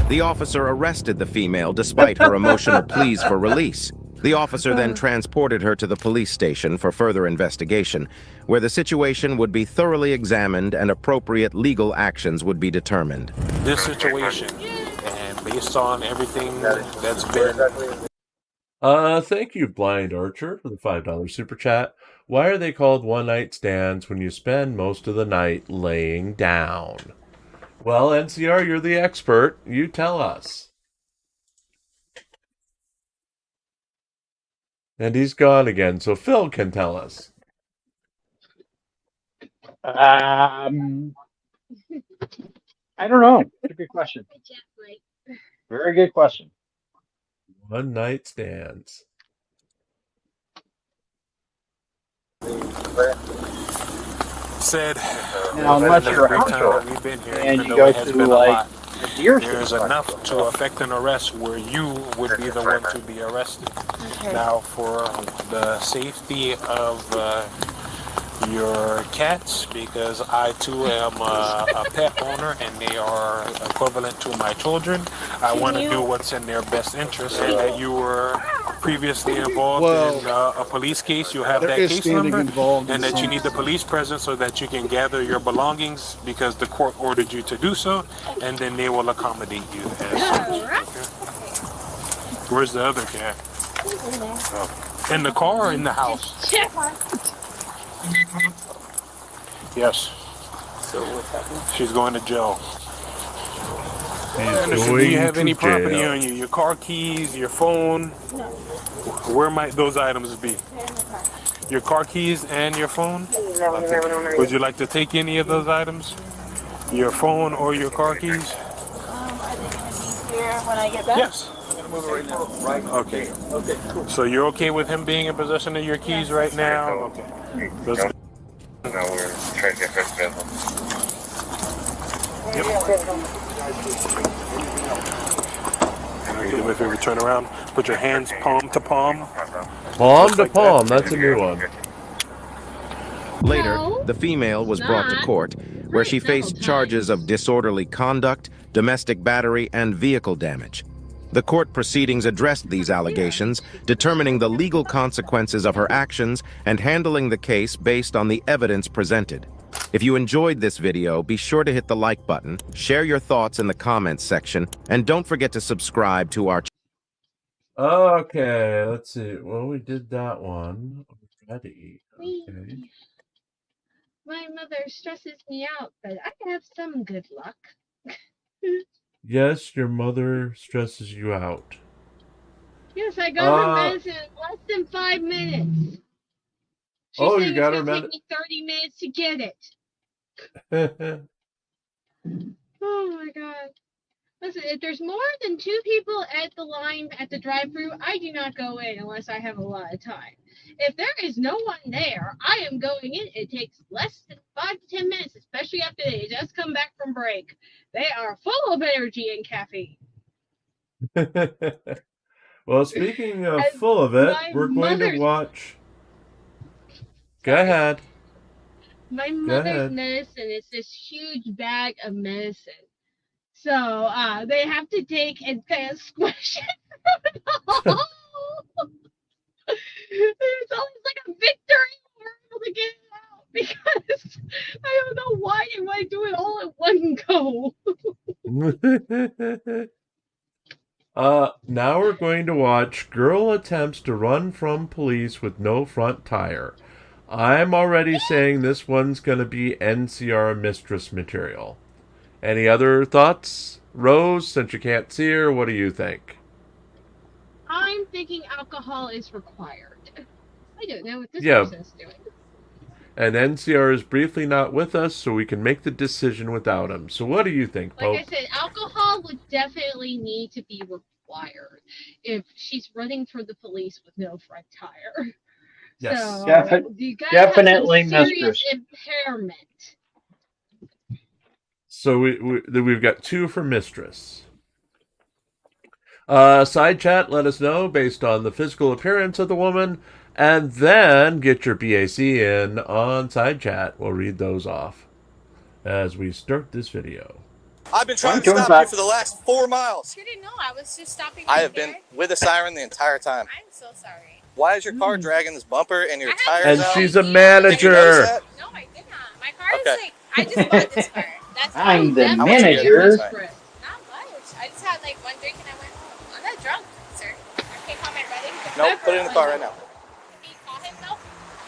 The officer arrested the female despite her emotional pleas for release. The officer then transported her to the police station for further investigation, where the situation would be thoroughly examined and appropriate legal actions would be determined. This situation, and based on everything that's been... Thank you, Blind Archer, for the $5 super chat. Why are they called one-night stands when you spend most of the night laying down? Well, NCR, you're the expert. You tell us. And he's gone again, so Phil can tell us. I don't know. That's a good question. Very good question. One-night stands. Said, now, unless you're a hunter we've been here, and you go to, like, a deer there's enough to affect an arrest where you would be the one to be arrested. Okay. Now, for the safety of your cats, because I too am a pet owner and they are equivalent to my children, I want to do what's in their best interest. And that you were previously involved in a police case, you have that case number, and that you need the police presence so that you can gather your belongings because the court ordered you to do so, and then they will accommodate you as such. Okay? Where's the other cat? In the car or in the house? Yes. So what's happening? She's going to jail. Do you have any property on you? Your car keys, your phone? No. Where might those items be? They're in the car. Your car keys and your phone? Okay. Would you like to take any of those items? Your phone or your car keys? Are they going to be here when I get back? Yes. Okay. Okay. So you're okay with him being in possession of your keys right now? Okay. Now we're trying to get first available. Do me a favor, turn around. Put your hands palm to palm. Palm to palm. That's a new one. Later, No, the female was it's brought to not. court, where she Several faced charges of disorderly conduct, domestic battery, and vehicle damage. The court proceedings addressed these allegations, determining the legal consequences of her actions and handling the case based on the evidence presented. If you enjoyed this video, be sure to hit the like button, share your thoughts in the comments section, and don't forget to subscribe to our channel. Okay, let's see. Well, we did that one already. Okay. My mother stresses me out, but I have some good luck. Yes, your mother stresses you out. Yes, I got her medicine in less than 5 minutes. She's Oh, saying you got it's her gonna take me 30 minutes to get it. med. Oh my god. Listen, if there's more than 2 people at the line at the drive-thru, I do not go in unless I have a lot of time. If there is no one there, I am going in. It takes less than 5 to 10 minutes, especially after they just come back from break. They are full of energy and caffeine. Well, speaking of And full of it, my we're going to mother's- watch. Go ahead. My Go mother's ahead. medicine is this huge bag of medicine. So they have to take and kind of squish it through the hole. It's always like a victory when we're able to get it out because I don't know why they want to do it all at one go. Now we're going to watch Girl Attempts to Run from Police with No Front Tire. I'm already saying this one's going to be NCR Mistress material. Any other thoughts? Rose, since you can't see her, what do you think? I'm thinking alcohol is required. I don't know what this Yeah. person's doing. And NCR is briefly not with us, so we can make the decision without him. So what do you think, Pope? Like I said, alcohol would definitely need to be required if she's running for the police with no front tire. Yes. So you gotta Definitely have some serious mistress. impairment. So we've got 2 for Mistress. Side chat, let us know based on the physical appearance of the woman, and then get your BAC in on side chat. We'll read those off as we start this video. I've been trying to stop you for the last 4 miles. You didn't know. I was just stopping. I have been with a siren the entire time. I'm so sorry. Why is your car dragging this bumper and your tires And out? she's a Did you notice manager. that? No, I did not. My car is like, I just bought this car. That's I'm the How much manager. is it? not much. I just had like 1 drink and I went home. I'm not drunk, sir. I can't call my brother. He can Nope, put it in the car right now. Can you call him though?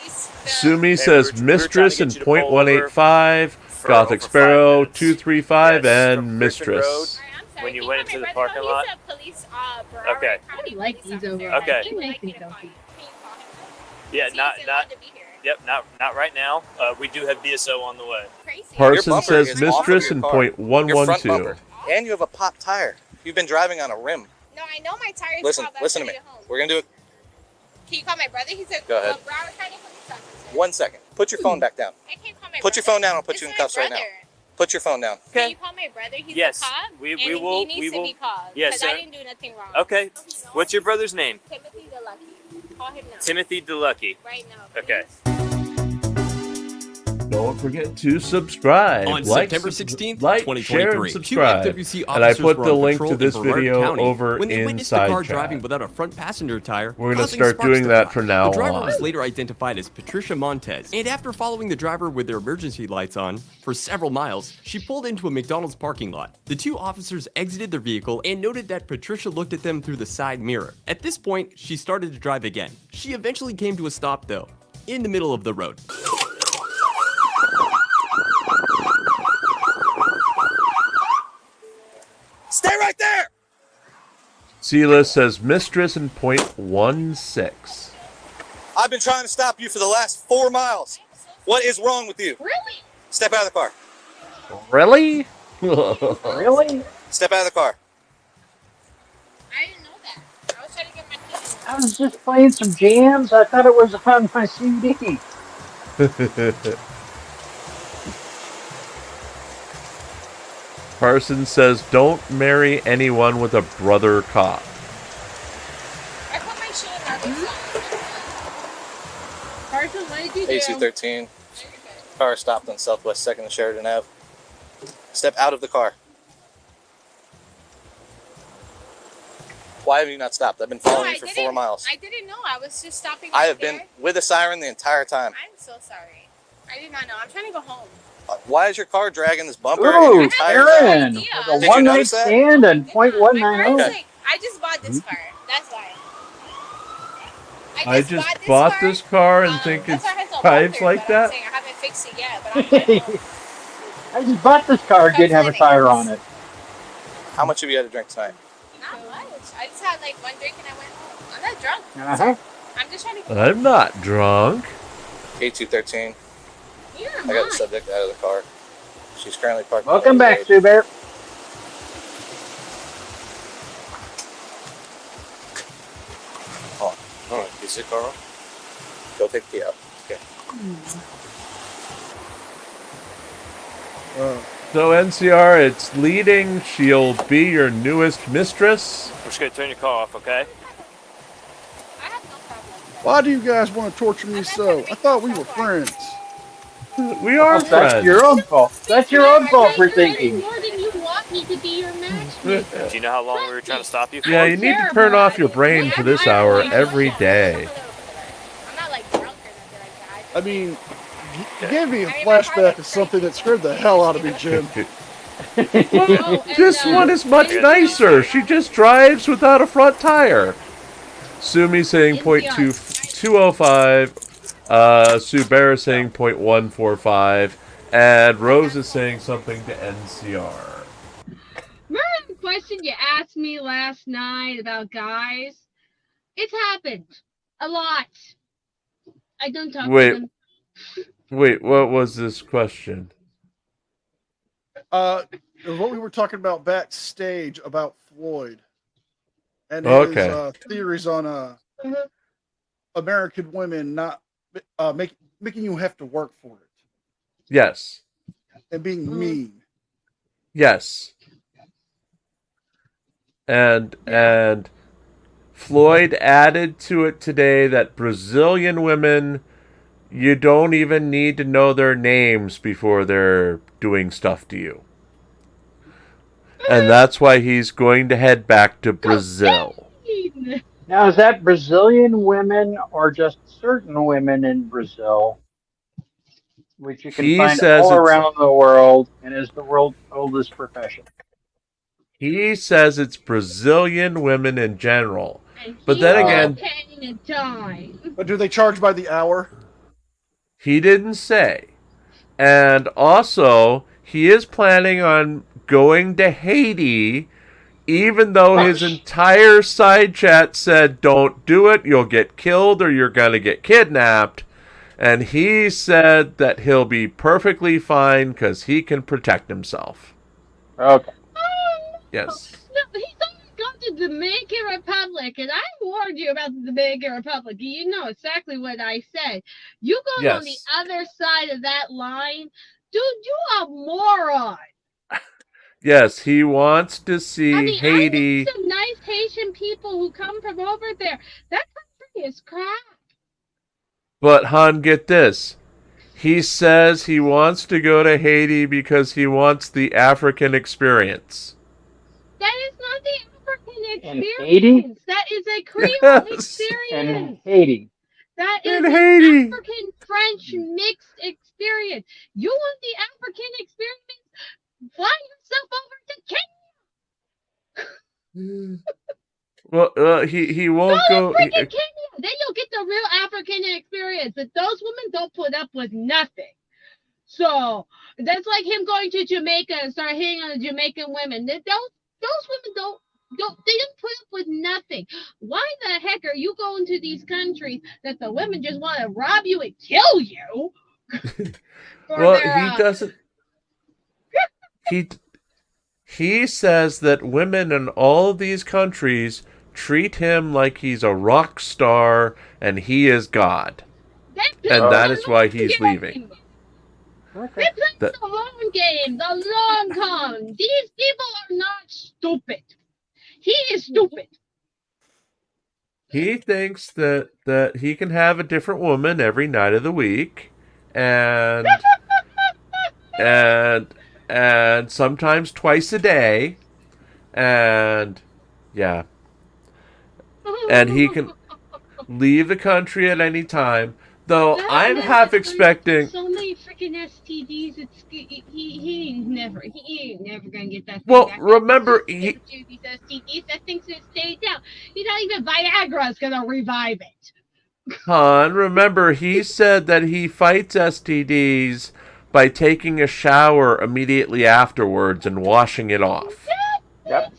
He's the... Sumi says Mistress in .185, Gothic Sparrow 235, and Mistress. Alright, I'm sorry. When you Can went call into my the brother, parking though? lot? He's a police Broward Okay. County I like police these officer. over. Okay. He would like They me to make call me you. Can you call him though? Yeah, He not doesn't not want to be here. yep, not right now. We do have BSO on the way. Crazy. Parson bumper says is off of Mistress your in car. Your front .112. bumper. And you have a popped tire. You've been driving on a rim. No, I know my tires. Listen, popped, but listen I'm to me. trying get home. We're going to do it. Can you call my brother? He's a Go ahead. Broward County police officer. 1 second. Put your phone back down. I can't call my Put your brother. phone down. I'll put This you in is cuffs my right now. brother. Put your phone down. Can you call my brother? He's Yes, a cop. we and will- He needs we to will- be called. Yes, Because I sir. didn't do nothing wrong. Okay. What's your brother's name? Timothy DeLucky. Call him now. Timothy DeLucky. Right now. Okay. Don't forget to subscribe. On like, September 16th, like, 2023, share, and two subscribe. FWC And I officers put were the on link patrol to this in Brevard video County over when they witnessed the inside car chat. driving without a front passenger tire. We're going to causing start sparks doing to that fly. from now The driver on. was later identified as Patricia Montez, and after following the driver with their emergency lights on for several miles, she pulled into a McDonald's parking lot. The 2 officers exited their vehicle and noted that Patricia looked at them through the side mirror. At this point, she started to drive again. She eventually came to a stop though, in the middle of the road. Stay right there! Sela says Mistress in .16. I've been trying to stop you for the last 4 miles. What is wrong with you? Really? Step out of the car. Really? Really? Step out of the car. I didn't know that. I was trying to get my keys. I was just playing some jams. I thought it was on my CD. Carson says, don't marry anyone with a brother cop. I put my shoe in that. Carson, what did you do? A213. Car stopped on Southwest 2nd and Sheridan Ave. Step out of the car. Why have you not stopped? I've been following you for 4 miles. I didn't know. I was just stopping. I have been with a siren the entire time. I'm so sorry. I did not know. I'm trying to go home. Why is your car dragging this bumper? Ooh, and your tires Karen, with a Did you one-night notice that? stand and .190. Like, I just bought this car. That's why. I just bought this car and think it's drives like that? I haven't fixed it yet, but I'm I just bought this car, didn't have a tire on it. How much have you had to drink tonight? not much. I just had like one drink and I went home. I'm not drunk. Uh-huh. I'm just trying to. I'm not drunk. K213. I got the subject out of the car. She's currently parked. Welcome back, Sue Bear. Hold on. You sit, Carl? Go take the key out. Okay. So NCR, it's leading. She'll be your newest mistress. We're just gonna turn your car off, okay? Why do you guys want to torture me so? I thought we were friends. We are That's friends. your own fault. That's your own fault for thinking. More than you want me to be your matchmaker. Do you know how long we were trying to stop you for? Yeah, you need to turn off your brain for this hour every day. I'm not like drunk or nothing like that. I mean, you gave me a flashback of something that scared the hell out of me, Jim. This one is much nicer. She just drives without a front tire. Sumi saying .205. Sue Bear is saying .145. And Rose is saying something to NCR. Remember the question you asked me last night about guys? It's happened a lot. I don't talk to them. Wait, what was this question? It was what we were talking about backstage about Floyd and his theories on American women not making you have to work for it. Yes. And being mean. Yes. And Floyd added to it today that Brazilian women, you don't even need to know their names before they're doing stuff to you. And that's why he's going to head back to Brazil. Now, is that Brazilian women or just certain women in Brazil, which you can find all around the world and is the world's oldest profession? He says it's Brazilian women in general. But then again, paying a dime. But do they charge by the hour? he didn't say. And also, he is planning on going to Haiti, even though his entire side chat said, don't do it, you'll get killed or you're going to get kidnapped. And he said that he'll be perfectly fine because he can protect himself. Okay. Yes. No, he's only gone to Dominican Republic, and I warned you about the Dominican Republic. You know exactly what I said. You go on the other side of that line, dude, you a moron. Yes, he wants to see Haiti. I know some nice Haitian people who come from over there. That country is crap. But, Han, get this. He says he wants to go to Haiti because he wants the African experience. That is not the African experience. Haiti? That is a Creole experience. In Haiti. That is In an Haiti. African-French mixed experience. You want the African experience? Fly yourself over to Kenya. Well, he won't go. Go to freaking Kenya. Then you'll get the real African experience. But those women don't put up with nothing. So that's like him going to Jamaica and start hitting on the Jamaican women. Those women don't put up with nothing. Why the heck are you going to these countries that the women just want to rob you and kill you? Well, he doesn't. He says that women in all of these countries treat him like he's a rock star and he is God. And that is why he's leaving. Okay. the long game, the long con. These people are not stupid. He is stupid. He thinks that he can have a different woman every night of the week, and and sometimes twice a day, and yeah, and he can leave the country at any time. Though I'm half expecting. So many freaking STDs. He ain't never gonna get that. Well, back. remember These STDs, that thing's gonna stay down. You not even Viagra's gonna revive it. Han, remember he said that he fights STDs by taking a shower immediately afterwards and washing it off. Yep.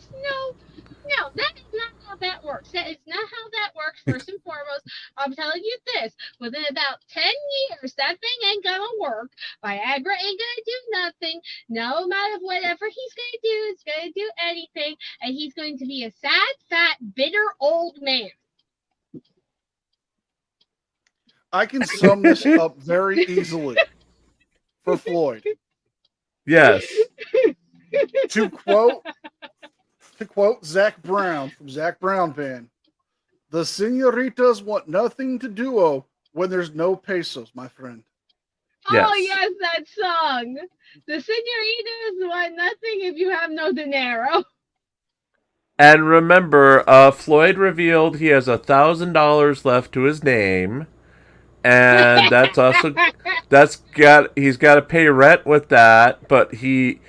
No, that is not how that works. That is not how that works. First and foremost, I'm telling you this: within about 10 years, that thing ain't gonna work. Viagra ain't gonna do nothing. No matter whatever he's gonna do, it's gonna do anything, and he's going to be a sad, fat, bitter old man. I can sum this up very easily for Floyd. Yes. To quote Zach Brown from Zach Brown Band, the senoritas want nothing to do when there's no pesos, my friend. Yes. Oh yes, that song. The senoritas want nothing if you have no dinero. And remember, Floyd revealed he has $1,000 left to his name, and that's also he's got to pay rent with that, but he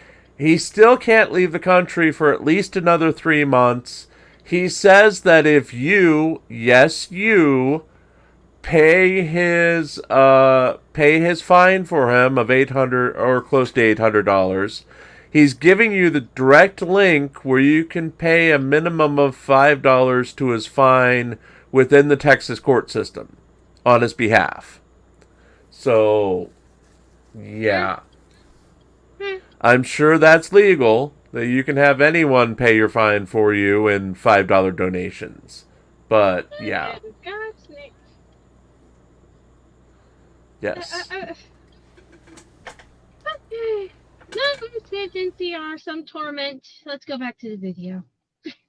still can't leave the country for at least another 3 months. He says that if you, yes you, pay his fine for him of $800 or close to $800, he's giving you the direct link where you can pay a minimum of $5 to his fine within the Texas court system on his behalf. So, yeah. I'm sure that's legal, that you can have anyone pay your fine for you in $5 donations. But, yeah. Yes. Okay. No, it's NCR, some torment. Let's go back to the video.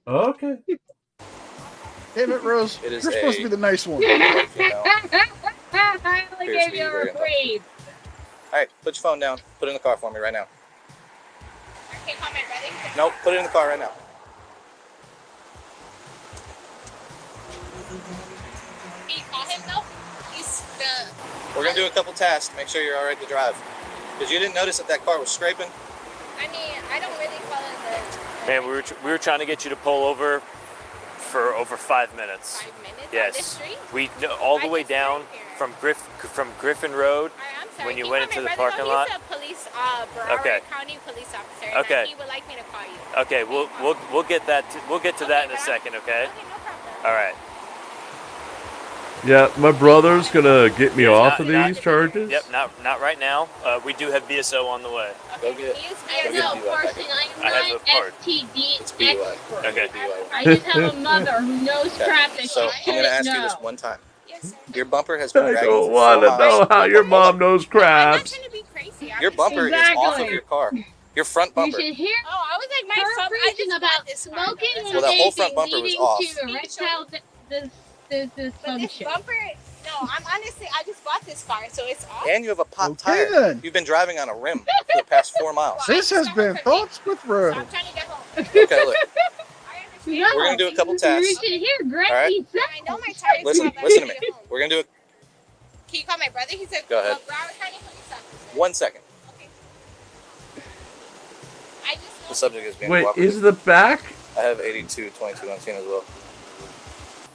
Okay. Damn it, Rose. It is You're supposed to be the nice one. I only gave you a reprieve. Alright, put your phone down. Put it in the car for me right now. Okay, call my brother. Nope, put it in the car right now. Can you call him though? He's the. We're going to do a couple tasks to make sure you're alright to drive. Because you didn't notice that car was scraping? I mean, I don't really follow the. Man, we were trying to get you to pull over for over 5 minutes. 5 minutes Yes. on this street? We all the way down from Griffin Road. I'm sorry. When you Can went call into my the brother? parking No, lot. He's a police, Broward Okay. County police officer. And Okay. he would like me to call you. Okay, we'll get that. We'll get to that in a second. Okay. All right. Yeah, my brother's gonna get me off of not- these charges. Yep. Not right now. We do have BSO on the way. Go get I know, person, I have I'm a card. not STD expert. Okay. I just have a mother who knows Okay, traffic. so She I'm going to ask should you this know. one time. Your bumper has been I dragging don't for want 4 to miles. know how your mom knows craps. Your bumper is off of your car. Your front bumper. You should hear Oh, I was like, my her son, I preaching just about bought this car. smoking though. and Well, that whole front vaping bumper was leading off. to erectile But this dysfunction. bumper, no, I'm honestly, I just bought this car, so it's off. And you have a pop Okay, tire. then. You've been driving on a rim for the past 4 miles. This has been Thoughts with Rose. I'm trying to get home. Okay, look. No, We're going to do a couple You tasks. should hear Greg All right. eat that. I know my tires. Listen are to me. about get home. We're going to do Can you call my brother? He's a Go ahead. Broward County police officer. 1 second. I just The subject is being Wait, cooperative. is the back? I have 8222 on scene as well.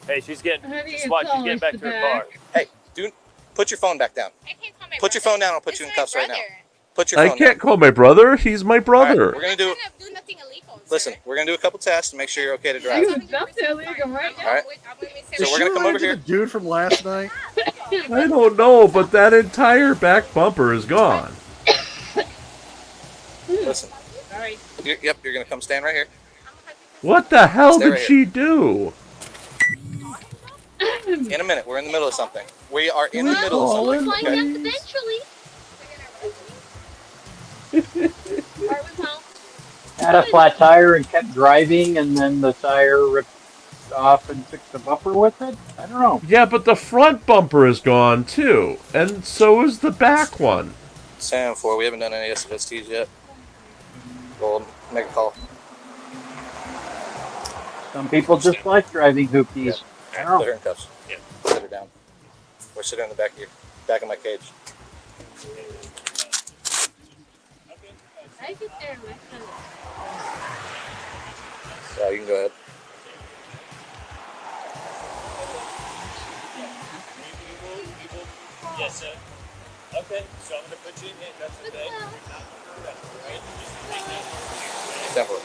Hey, she's getting. How do you Watch, she's call getting us back to the her car. Hey, put your phone back down. I can't call my Put your brother. phone down. I'll put This you in is cuffs my right now. brother. Put your I phone can't down. call my brother. He's my All right, brother. we're going to do. I'm gonna do nothing illegal. Listen, we're going to do a couple tests to make sure you're okay to drive. You dumped illegal right now. All right. So Is we're she going to come over related to here. the dude from last night? I don't know, but that entire back bumper is gone. Listen. All right. Yep, you're going to come stand right here. What the hell Stay did right she do? In a minute. We're in the middle of something. We are in the Well, middle of Colin, something. Find Okay. out eventually. had a flat tire and kept driving, and then the tire ripped off and fixed the bumper with it? I don't know. Yeah, but the front bumper is gone too, and so is the back one. Sam 4, we haven't done any SFSTs yet. We'll make a call. Some people just like driving hoopties. Yeah. Put her in cuffs. Yeah. Sit her down. Or sit her in the back of my cage. Yeah, you can go ahead. Yes, sir. Okay, so I'm going to put you in handcuffs, okay? Simple.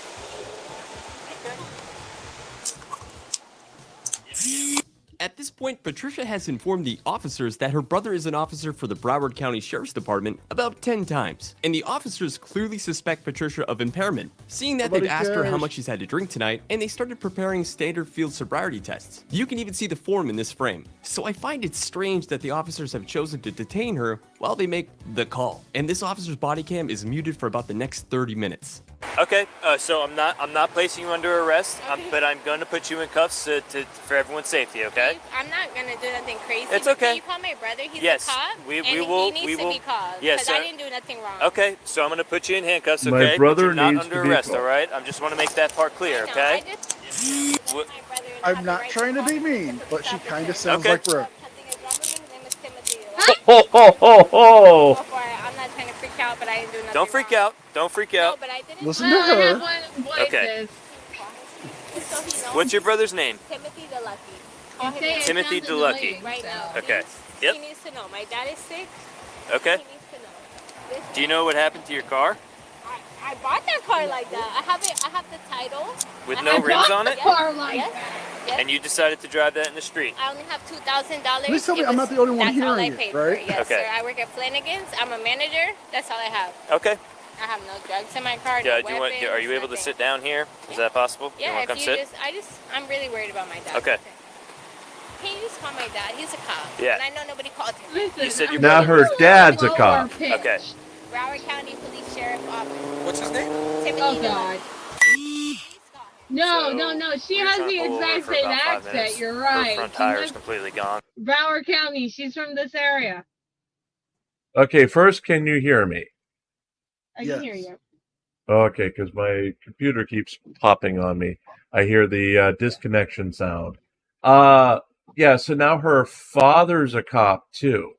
At this point, Patricia has informed the officers that her brother is an officer for the Broward County Sheriff's Department about 10 times, and the officers clearly suspect Patricia of impairment, seeing that they've asked her how much she's had to drink tonight, and they started preparing standard field sobriety tests. You can even see the form in this frame. So I find it strange that the officers have chosen to detain her while they make the call, and this officer's body cam is muted for about the next 30 minutes. Okay, so I'm not placing you under arrest, but I'm going to put you in cuffs for everyone's safety, okay? I'm not gonna do nothing crazy. It's but okay. Can you call my brother? He's Yes, a cop. we and will. He needs to be called. Yes, because sir. I didn't do nothing wrong. Okay, so I'm going to put you in handcuffs, okay? My brother but you're not needs under to be arrest, called. all right? I just want to make that part clear, okay? I'm not trying to be mean, but she kind of sounds Okay. like Brooke. Ho ho ho ho! I'm not trying to freak out, but I didn't do nothing. Don't freak out. Don't freak out. No, but I didn't. Listen to her. Okay. What's your brother's name? Timothy DeLucky. Timothy DeLucky. Right now. Okay. Yep. He needs to know. My dad is sick. Okay. He needs to know. Do you know what happened to your car? I bought that car like that. I have the title. With no rims on it? Yes. And you decided to drive that in the street? I only have $2,000. Please tell me I'm not the only one hearing it, right? Yes, Okay. sir. I work at Flanagan's. I'm a manager. That's all I have. Okay. I have no drugs in my car. Yeah, No weapons, are you able to nothing. sit down here? Is that possible? Yeah, you want to come sit? I'm really worried about my dad. Okay. Can you just call my dad? He's a cop. Yeah. And I know nobody called him. Listen, You said your Now brother her dad's a cop. Okay. Broward County Police Sheriff Office. What's his name? Timothy Oh God. No, So, no, no. She we were has trying to the pull over exact for same about 5 accent. minutes. You're Her right. front She tire is lives- completely gone. Broward County. She's from this area. Okay, first, can you hear me? I can hear you. Okay, because my computer keeps popping on me. I hear the disconnection sound. Yeah, so now her father's a cop too.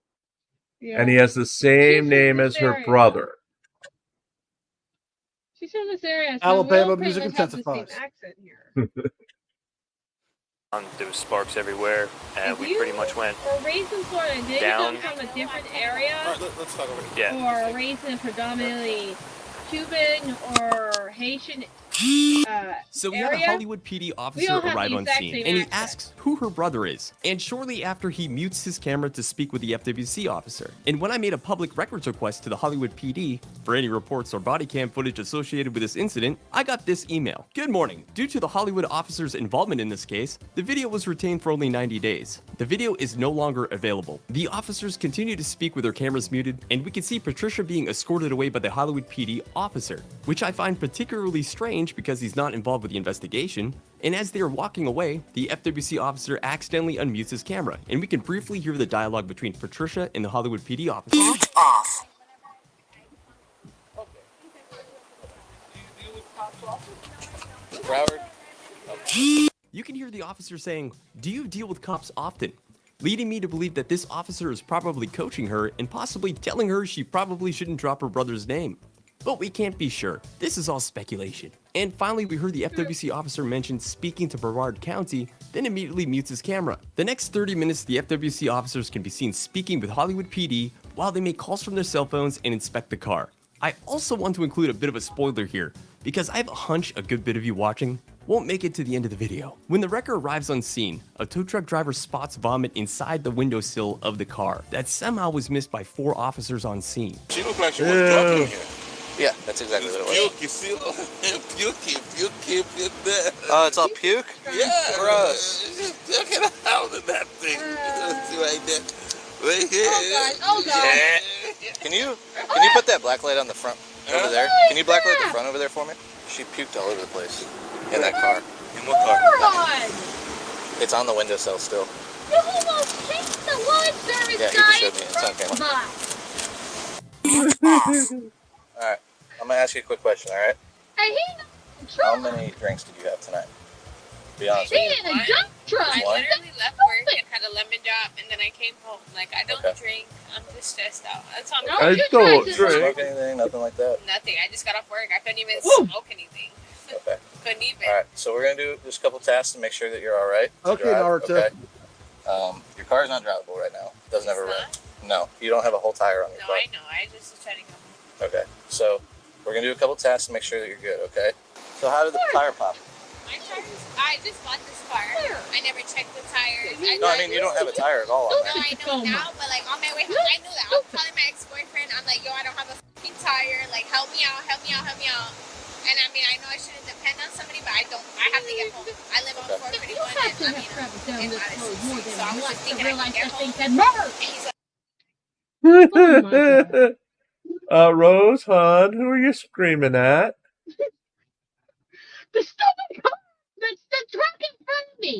Yeah. And he has the same name as her area. brother. She's from this area. So Alabama we'll pretty music much have the same intensifies. accent here. There was sparks everywhere, and If we you pretty much went were raised in Florida, did you down. come from a different area? Let's talk over Yeah. Or raised in predominantly Cuban or Haitian So we have a area? Hollywood PD We officer all have arrive the on exact scene, same and he accent. asks who her brother is. And shortly after, he mutes his camera to speak with the FWC officer. And when I made a public records request to the Hollywood PD for any reports or body cam footage associated with this incident, I got this email. Good morning. Due to the Hollywood officer's involvement in this case, the video was retained for only 90 days. The video is no longer available. The officers continue to speak with their cameras muted, and we can see Patricia being escorted away by the Hollywood PD officer, which I find particularly strange because he's not involved with the investigation. And as they are walking away, the FWC officer accidentally unmutes his camera, and we can briefly hear the dialogue between Patricia and the Hollywood PD officer. Off. Broward. You can hear the officer saying, "Do you deal with cops often?" Leading me to believe that this officer is probably coaching her and possibly telling her she probably shouldn't drop her brother's name. But we can't be sure. This is all speculation. And finally, we heard the FWC officer mention speaking to Broward County, then immediately mutes his camera. The next 30 minutes, the FWC officers can be seen speaking with Hollywood PD while they make calls from their cell phones and inspect the car. I also want to include a bit of a spoiler here, because I have a hunch a good bit of you watching won't make it to the end of the video. When the wrecker arrives on scene, a tow truck driver spots vomit inside the windowsill of the car that somehow was missed by 4 officers on scene. She looked like she was drunk in here. Yeah, that's exactly what it was. Puke, you see? Puke. Oh, it's all puke? Yeah, Gross. Look at how that thing. See right there. Right here. Oh God. Can you put that black light on the front over there? Can you blacklight the front over there for me? She puked all over the place in that car. In what car? Moron! It's on the windowsill still. You almost chased the lawn service Yeah, he guy just showed me. It's on camera. by. Alright, I'm gonna ask you a quick question, alright? I hate How many drinks did you have tonight? Be honest with She you. in a dump truck. I One? literally left work and had a lemon drop, and then I came home. Like, I don't Okay. drink. I'm just stressed out. That's all. I don't Did you drink. smoke anything? Nothing like that? Nothing. I just got off work. I couldn't even smoke anything. Okay. Couldn't even. Alright, so we're gonna do just a couple tests to make sure that you're alright. Okay, Naruto. Your car's not drivable right now. Doesn't have a rim. No, you don't have a whole tire on your No, car. I know. I just was trying to go. Okay, so we're gonna do a couple tests to make sure that you're good, okay? So how did the tire pop? My tires. I just bought this car. I never checked the tires. No, I mean, you don't have a tire at all on No, there. I know now, but like on my way home, I knew that. I was calling my ex-boyfriend. I'm like, yo, I don't have a fucking tire. Like, help me out, help me out, help me out. And I mean, I know I shouldn't depend on somebody, but I don't. I have to get home. I live on 431. You have to have traveled down this road more than So I was once just to thinking I realize could get that thing home. had merged. Rose, hon, who are you screaming at? The stupid car that's the truck in front of me.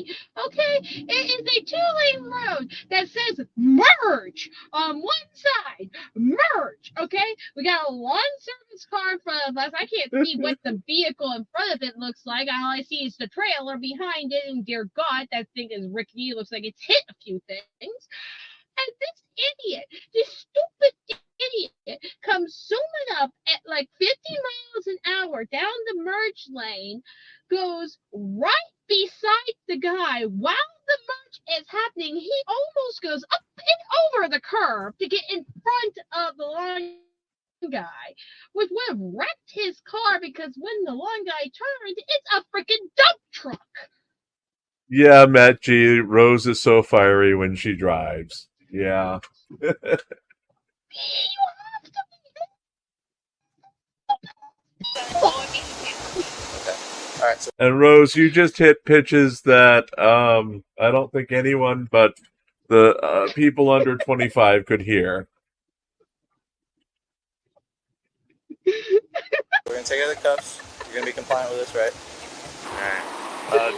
Okay, it is a 2-lane road that says merge on one side. Merge. Okay, we got a lawn service car in front of us. I can't see what the vehicle in front of it looks like. All I see is the trailer behind it, and dear God, that thing is rickety. It looks like it's hit a few things. And this idiot, this stupid idiot, comes zooming up at like 50 miles an hour down the merge lane, goes right beside the guy while the merge is happening. He almost goes up and over the curb to get in front of the lawn guy, which would have wrecked his car because when the lawn guy turned, it's a freaking dump truck. Yeah, Matt G. Rose is so fiery when she drives. Yeah. Alright, so And Rose, you just hit pitches that I don't think anyone but the people under 25 could hear. we're gonna take out the cuffs. You're gonna be compliant with this, right? Alright.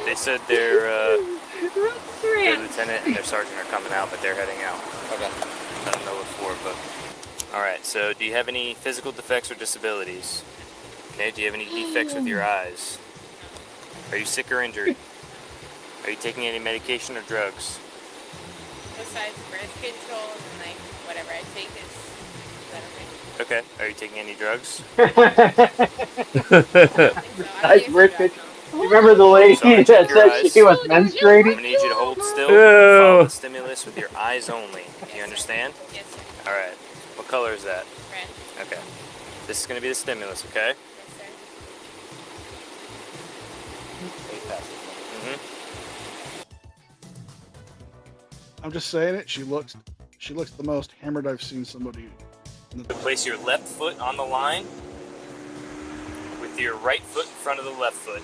They said their lieutenant and their sergeant are coming out, but they're heading out. Okay. I don't know what for, but... Alright, so do you have any physical defects or disabilities? Okay, do you have any defects with your eyes? Are you sick or injured? Are you taking any medication or drugs? Besides birth control and like whatever I take is that okay? Okay. Are you taking any drugs? Nice birth control. You remember the lady that said she was I'm gonna menstruating? need you to hold still. Ew. Follow the stimulus with your eyes only. Do you understand? Yes, sir. All right. What color is that? Red. Okay. This is gonna be the stimulus. Okay. Yes, sir. I'm just saying it. She looks the most hammered I've seen somebody. Place your left foot on the line with your right foot in front of the left foot.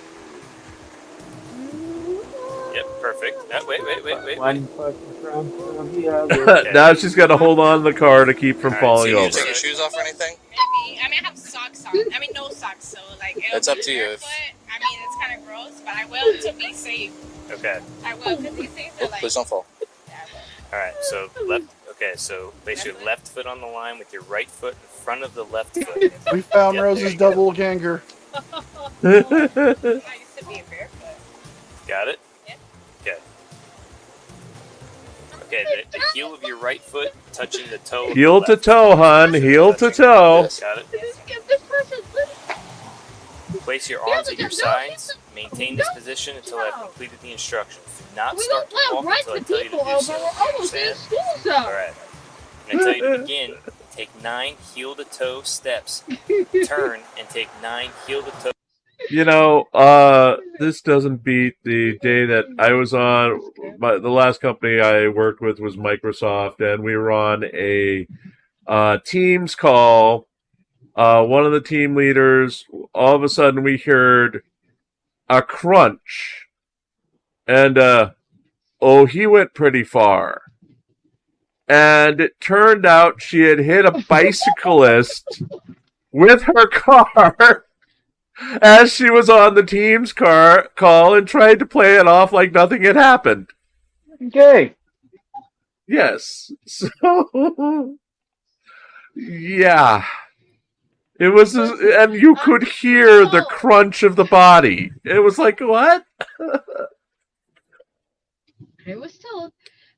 Yep, perfect. Wait. One foot in front of the other. Okay. Now she's got to hold on to the car to keep from All right, falling So you over. take your shoes off or anything? Maybe. I mean, I have socks on. I mean, no socks, so like it'll It's up be to you. barefoot. I mean, it's kind of gross, but I will to be safe. Okay. I will because these things are like. Please don't fall. All right. So left. Okay. So place your left foot on the line with your right foot in front of the left foot. We found Yep, Rose's there you go. double ganger. I used to be a barefoot. Got it? Yeah. Okay. Okay, the heel of your right foot touching the toe. of the Heel to left. toe, hon. Heel to toe. Got it? This person's Place your arms at your sides. Maintain this position until I've completed the instructions. Do not we start don't to let walk rights until I to tell you to people do over. so. We're almost in Understand? school zone. Alright. I'm going to tell you to begin. Take 9 heel-to-toe steps. Turn and take 9 heel-to-toe. You know, this doesn't beat the day that I was on. The last company I worked with was Microsoft, and we were on a Teams call. One of the team leaders, all of a sudden we heard a crunch. And, he went pretty far. And it turned out she had hit a bicyclist with her car. as she was on the team's call and tried to play it off like nothing had happened. Okay. Yes. So, yeah. It was, and you could hear the crunch of the body. It was like, what? I was told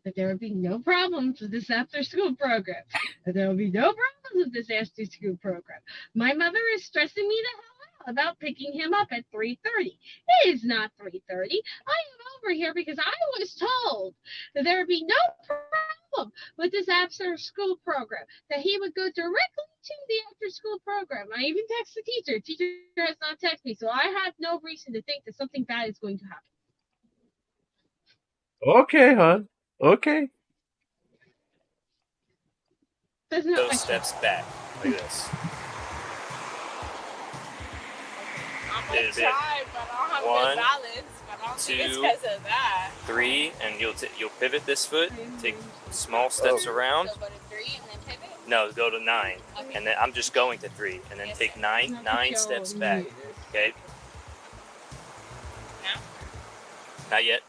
that there would be no problems with this after-school program. That there will be no problems with this after-school program. My mother is stressing me the hell out about picking him up at 3:30. It is not 3:30. I am over here because I was told that there would be no problem with this after-school program. That he would go directly to the after-school program. I even text the teacher. The teacher has not texted me, so I have no reason to think that something bad is going to happen. Okay, hon. Okay. Those steps back, like this. I'm gonna try, but I don't have good balance. But I don't think it's because of that. 3, and you'll pivot this foot. Take small steps around. So go to 3 and then pivot. No, go to 9, and then I'm just going to 3, and then take 9 steps back. Okay. No. Not yet.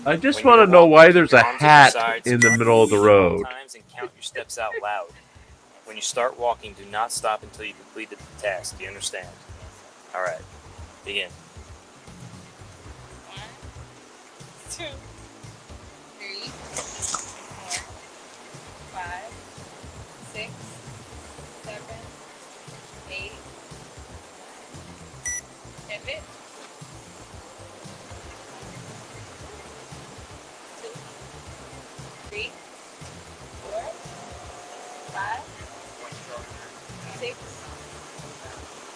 I just want to know why there's a hat in the middle of the road. Times and count your steps out loud. When you start walking, do not stop until you complete the task. Do you understand? All right. Begin. 1, 2, 3, 4, 5, 6, 7, 8. Pivot. 2, 3, 4, 5, 6,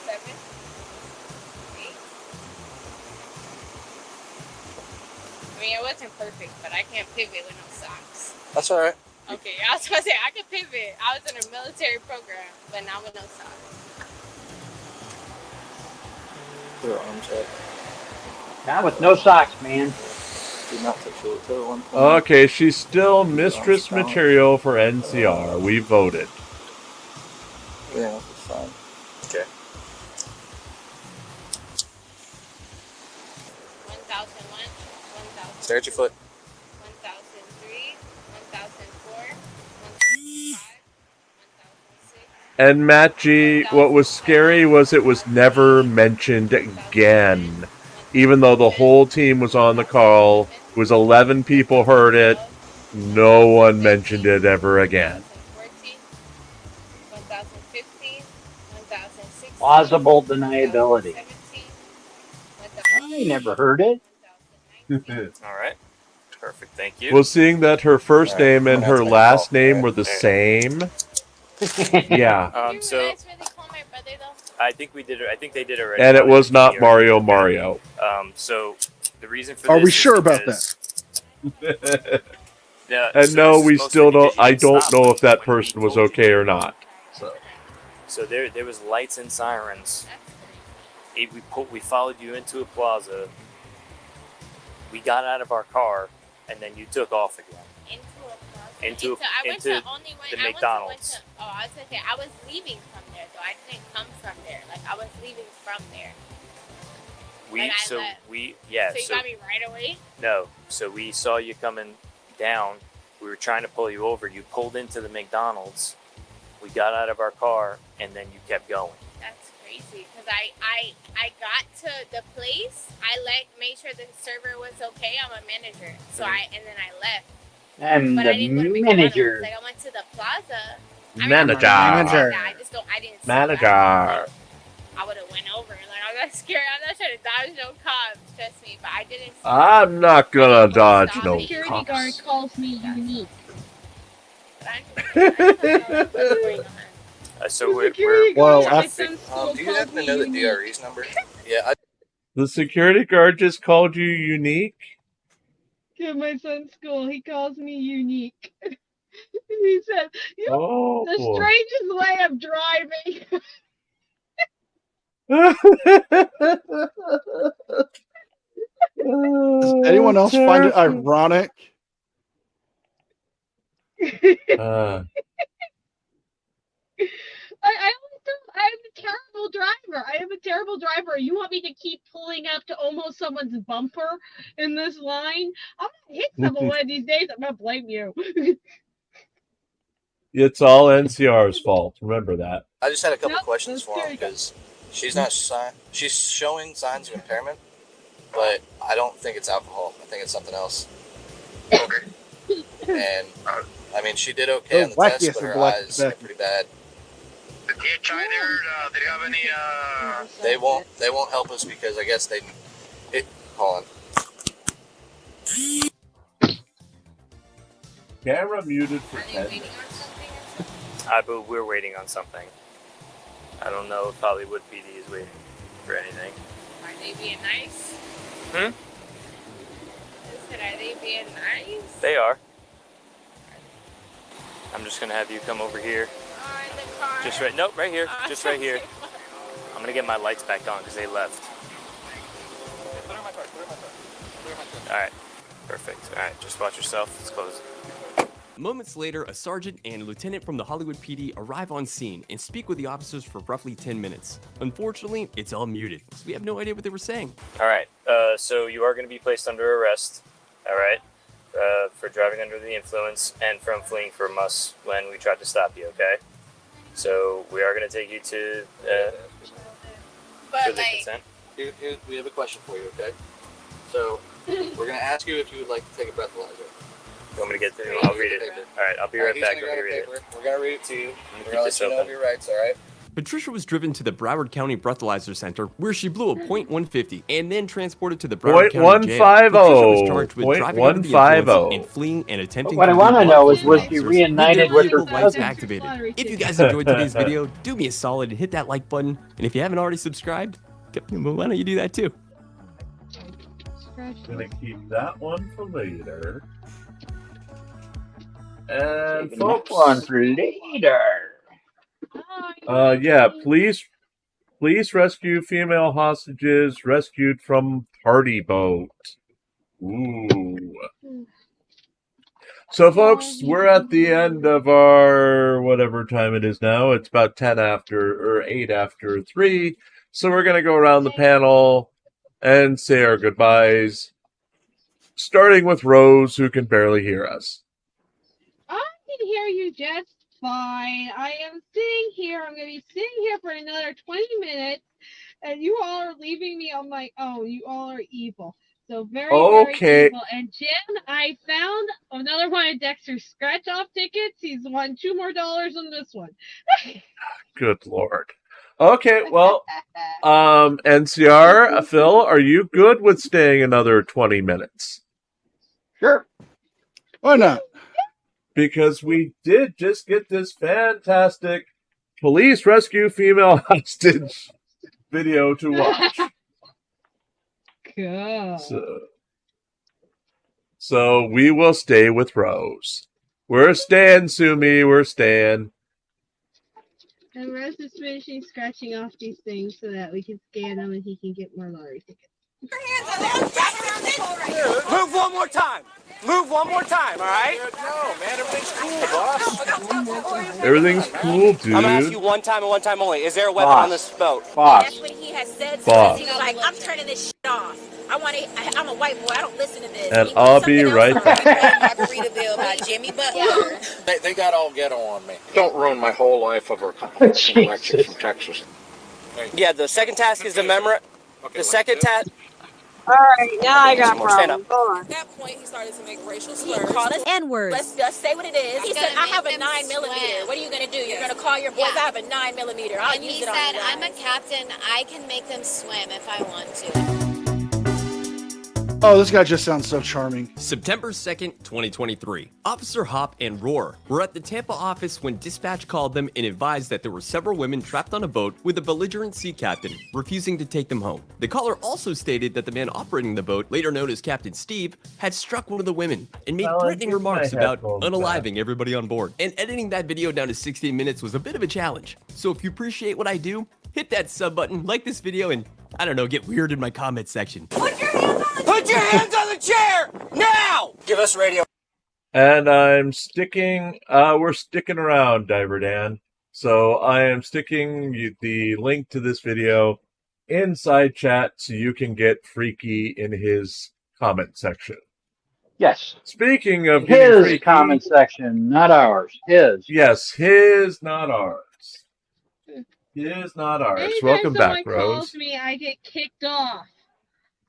7, 8. I mean, it wasn't perfect, but I can't pivot with no socks. That's all right. Okay, I was gonna say I could pivot. I was in a military program, but not with no socks. Put her arms up. Not with no socks, man. Do not touch your toe one point. Okay, she's still mistress material for NCR. We voted. Yeah, that's fine. Okay. 1001, 1000. Stare at your foot. 1003, 1004, 1005, 1006. And Matt G, what was scary was it was never mentioned again. Even though the whole team was on the call, it was 11 people heard it, no one mentioned it ever again. 1015, 1016. Plausible deniability. I never heard it. All right. Perfect. Thank you. Well, seeing that her first name and her last name were the same, yeah. So I think we did it. I think they did it already. And it was not Mario. So the reason for Are this we is sure about because- that? Yeah, And so no, this we is supposed still to be don't. because you I didn't don't stop know when- if that when person we was told okay you. or not. So there was lights and sirens. We followed you into a plaza. We got out of our car, and then you took off again. I went to only one. the I McDonald's. I was gonna say I was leaving from there, though. I didn't come from there. Like I was leaving from there. So you got me right away. No, so we saw you coming down. We were trying to pull you over. You pulled into the McDonald's. We got out of our car, and then you kept going. That's crazy because I got to the place. I made sure the server was okay. I'm a manager, so then I left. And But I didn't go to the McDonald's. manager. Like I went to the plaza. Manager. I just don't. I didn't. see Manager. that. I would have went over. Like I'm not scared. I'm not trying to dodge no cops. Trust me. But I didn't. See I'm not gonna dodge no Security cops. guard calls me unique. So we're Well, do you happen to know the DRE's number? Yeah, The security guard just called you unique? At my son's school, he calls me unique. He said, Oh. the strangest way of driving. Does anyone else find it ironic? I always tell him I'm a terrible driver. I am terrible driver. You want me to keep pulling up to almost someone's bumper in this line? I'm gonna hit someone one of these days. I'm gonna blame you. It's all NCR's fault. Remember that. I just had a couple questions for him because she's not she's showing signs of impairment, but I don't think it's alcohol. I think it's something else. Okay. And I mean, she did okay on the test, but her eyes are pretty bad. The DHI there, do they have any? They won't help us because I guess hold on. Camera muted for 10 minutes. But we're waiting on something. I don't know if Hollywood PD is waiting for anything. Are they being nice? Hmm? I said, are they being nice? They are. I'm just gonna have you come over here. Oh, in the car? Just right, nope, right here. Just right here. I'm gonna get my lights back on because they left. Alright, perfect. Alright, just watch yourself. Let's close. Moments later, a sergeant and lieutenant from the Hollywood PD arrive on scene and speak with the officers for roughly 10 minutes. Unfortunately, it's all muted, so we have no idea what they were saying. Alright, so you are going to be placed under arrest, alright, for driving under the influence and from fleeing from us when we tried to stop you, okay? So we are going to take you to for the consent. Here, we have a question for you, okay? So we're going to ask you if you would like to take a breathalyzer. You want me to get through? I'll read it. Alright, I'll be right back. We're going to read it to you. We're going to let you know of your rights, alright? Patricia was driven to the Broward County Breathalyzer Center, where she blew a .150 and then transported to the Broward County Jail. Patricia was charged with driving under the influence and fleeing and attempting what to I want to know is, was she officers reunited with her lights cousin? activated. If you guys enjoyed today's video, do me a solid and hit that like button. And if you haven't already subscribed, why don't you do that too? I'm gonna keep that one for later. And folks, one for later. Yeah, please rescue female hostages rescued from party boat. Ooh. So, folks, we're at the end of our whatever time it is now. It's about 8 after 3. So we're gonna go around the panel and say our goodbyes, starting with Rose, who can barely hear us. I can hear you just fine. I am sitting here. I'm going to be sitting here for another 20 minutes, and you all are leaving me on my own. You all are evil. So very evil. And Jim, I found another one of Dexter's scratch-off tickets. He's won $2 more on this one. Good Lord. Okay, well, NCR, Phil, are you good with staying another 20 minutes? Sure. Why not? Because we did just get this fantastic police rescue female hostage video to watch. Cool. So we will stay with Rose. We're staying, Sumi. We're staying. And Rose is finishing scratching off these things so that we can scan them and he can get more lottery tickets. Move one more time. Move one more time, all right? No, man, everything's cool, boss. Everything's cool, dude. I'm gonna ask you one time and one time only. Is there a weapon on this boat? That's what he has said. Boss. He's like, I'm turning this shit off. I'm a white boy. I don't listen to this. And I'll be right back. Margaritaville by Jimmy Butler. They got all ghetto on me. Don't ruin my whole life over complexion from Texas. Yeah, the second task is the memory. The second task. All right, now I got Stand up. problems. Go on. At that point, he started to make racial slurs. He called us N-words. Let's just say what it is. He said, I have a 9mm. What are you going to do? You're going to call your boys, I have a 9mm. I'll And use he it on said, you guys. I'm a captain. I can make them swim if I want to. Oh, this guy just sounds so charming. September 2nd, 2023. Officer Hop and Roar were at the Tampa office when dispatch called them and advised that there were several women trapped on a boat with a belligerent sea captain refusing to take them home. The caller also stated that the man operating the boat, later known as Captain Steve, had struck one of the women and made threatening remarks about unaliving everybody on board. And editing that video down to 16 minutes was a bit of a challenge. So if you appreciate what I do, hit that sub button, like this video, and I don't know, get weird in my comment section. Put your hands on the chair now! Give us radio. And I'm sticking, we're sticking around, Diver Dan. So I am sticking the link to this video inside chat so you can get freaky in his comment section. Yes. Speaking of his freaky, comment section, not ours. His. Yes, his, not ours. His, not ours. Anytime Welcome back, someone calls Rose. me, I get kicked off.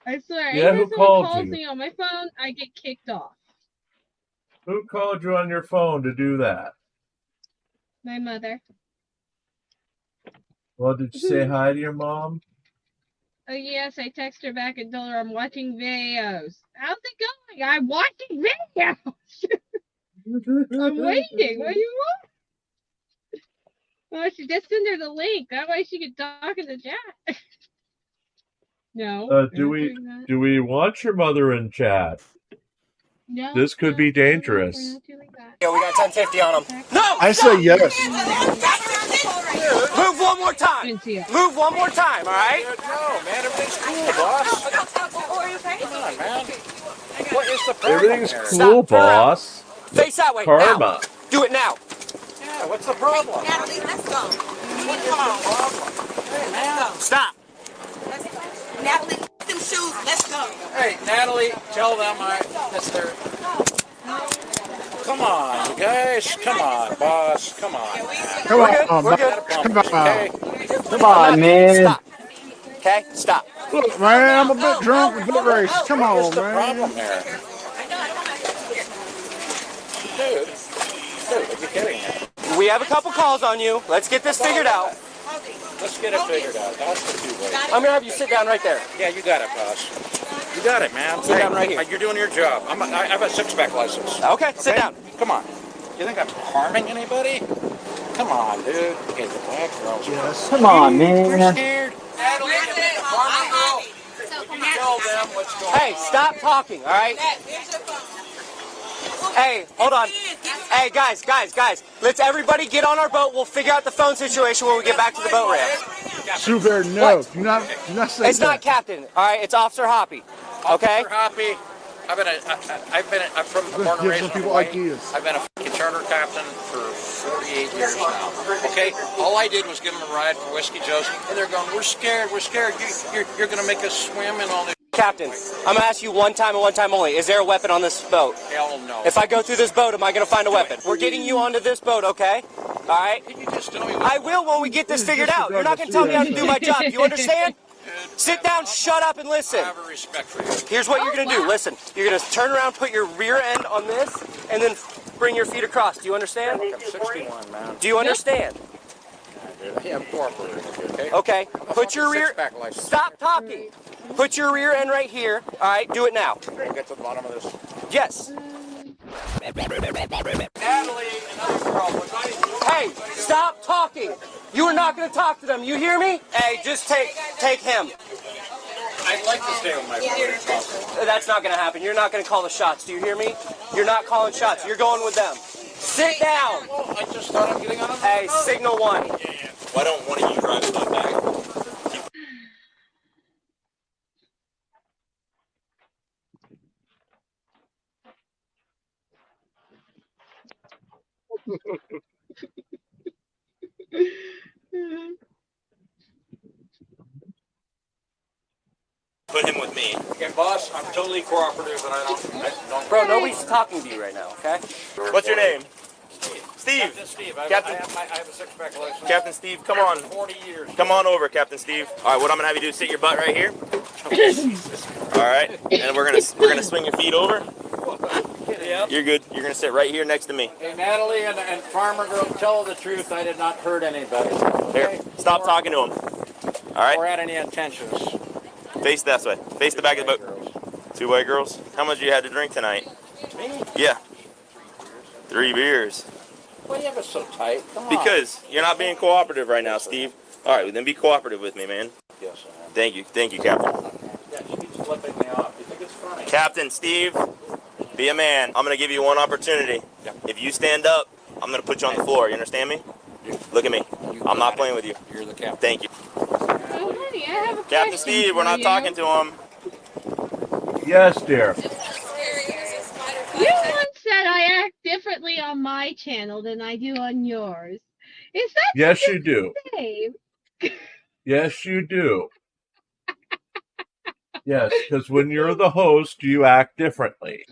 I swear. Yeah, who anytime someone called calls you? me on my phone, I get kicked off. Who called you on your phone to do that? My mother. Well, did you say hi to your mom? Oh yes, I text her back and told her I'm watching videos. How's it going? I'm watching videos. I'm waiting. What do you want? Well, she just send her the link. That way she can talk in the chat. No. Do we want your mother in chat? No. This could be dangerous. Yeah, we got 1050 on them. No! I say yes. Move one more time. Move one more time, all right? No, man, everything's cool, boss. Come on, man. What is the problem? Everything's here? cool, boss. Face that way. Karma. Now. Do it now. Yeah, what's the problem? Natalie, let's go. What is the problem? Hey, man. Stop. Natalie, them shoes. Let's go. Hey, Natalie, tell them that's their... Come on, you guys. Come on, boss. Come on. Come on, We're good. Come on. Come on, man. Stop. Okay, stop. Look, man, I'm a bit drunk with bit race. Come on, What's the man. problem here? Dude, are you kidding me? We have a couple calls on you. Let's get this figured out. Let's get it figured out. That's the two ways. I'm gonna have you sit down right there. Yeah, you got it, boss. You got it, man. Sit down right here. You're doing your job. I have a six-pack license. Okay, sit down. Come on. You think I'm harming anybody? Come on, dude. Okay, the black girls. Yes. Come on, man. We're scared. Natalie, tell them what's going on. Hey, stop talking, all right? Hey, hold on. Hey, guys. Let's everybody get on our boat. We'll figure out the phone situation when we get back to the boat ramp. Sue Bear, no. Do not say It's that. not Captain, all right? It's Officer Hoppy. Okay? Officer Hoppy, I'm from born and raised in Hawaii. I've been a fucking charter captain for 48 years now. Okay? All I did was give them a ride for Whiskey Joe's, and they're going, we're scared. You're going to make us swim and all this. Captain, I'm gonna ask you one time and one time only. Is there a weapon on this boat? Hell no. If I go through this boat, am I gonna find a weapon? We're getting you onto this boat, okay? All right? Can you just tell me I will when we get this figured out. You're not gonna tell me how to do my job. You understand? Sit down, shut up, and listen. I have a respect for you. Here's what you're gonna do. Listen, you're gonna turn around, put your rear end on this, and then bring your feet across. Do you understand? I'm 61, man. Do you understand? Yeah, I'm cooperating with you, okay? Okay. Put your rear. Stop talking. Put your rear end right here. All right. Do it now. We'll get to the bottom of this. Yes. Natalie, another girl. Hey, stop talking. You are not going to talk to them. You hear me? Hey, just take him. I'd like to stay with my brother. That's not going to happen. You're not going to call the shots. Do you hear me? You're not calling shots. You're going with them. Sit down. Well, I just thought I'm getting on a Hey, signal one. Yeah. Why don't one of you drive it back? Put him with me. Okay, boss, I'm totally cooperative, but I don't. Bro, nobody's talking to you right now, okay? What's your name? Steve. Captain Steve. I have a six-pack license. Captain Steve, come on. 40 years. Come on over, Captain Steve. All right, what I'm gonna have you do is sit your butt right here. All right, and we're gonna swing your feet over. Yep. You're good. You're gonna sit right here next to me. Hey, Natalie and Farmer Girl, tell the truth. I did not hurt anybody. Here, stop talking to him. All right. Or had any intentions. Face that way. Face the back of the boat. Two white girls. How much you had to drink tonight? Me? Yeah. 3 beers. Why do you have it so tight? Come on. Because you're not being cooperative right now, Steve. All right, well, then be cooperative with me, man. Yes, I am. Thank you, Captain. Yeah, she keeps flipping me off. You think it's funny? Captain Steve, be a man. I'm gonna give you one opportunity. Yeah. If you stand up, I'm gonna put you on the floor. You understand me? Look at me. I'm not playing with you. You're the captain. Thank you. Oh, honey, I have a Captain question Steve, we're for not you. talking to him. Yes, dear. You once said I act differently on my channel than I do on yours. Is that Yes, you do. Dave? Yes, you do. Yes, because when you're the host, you act differently.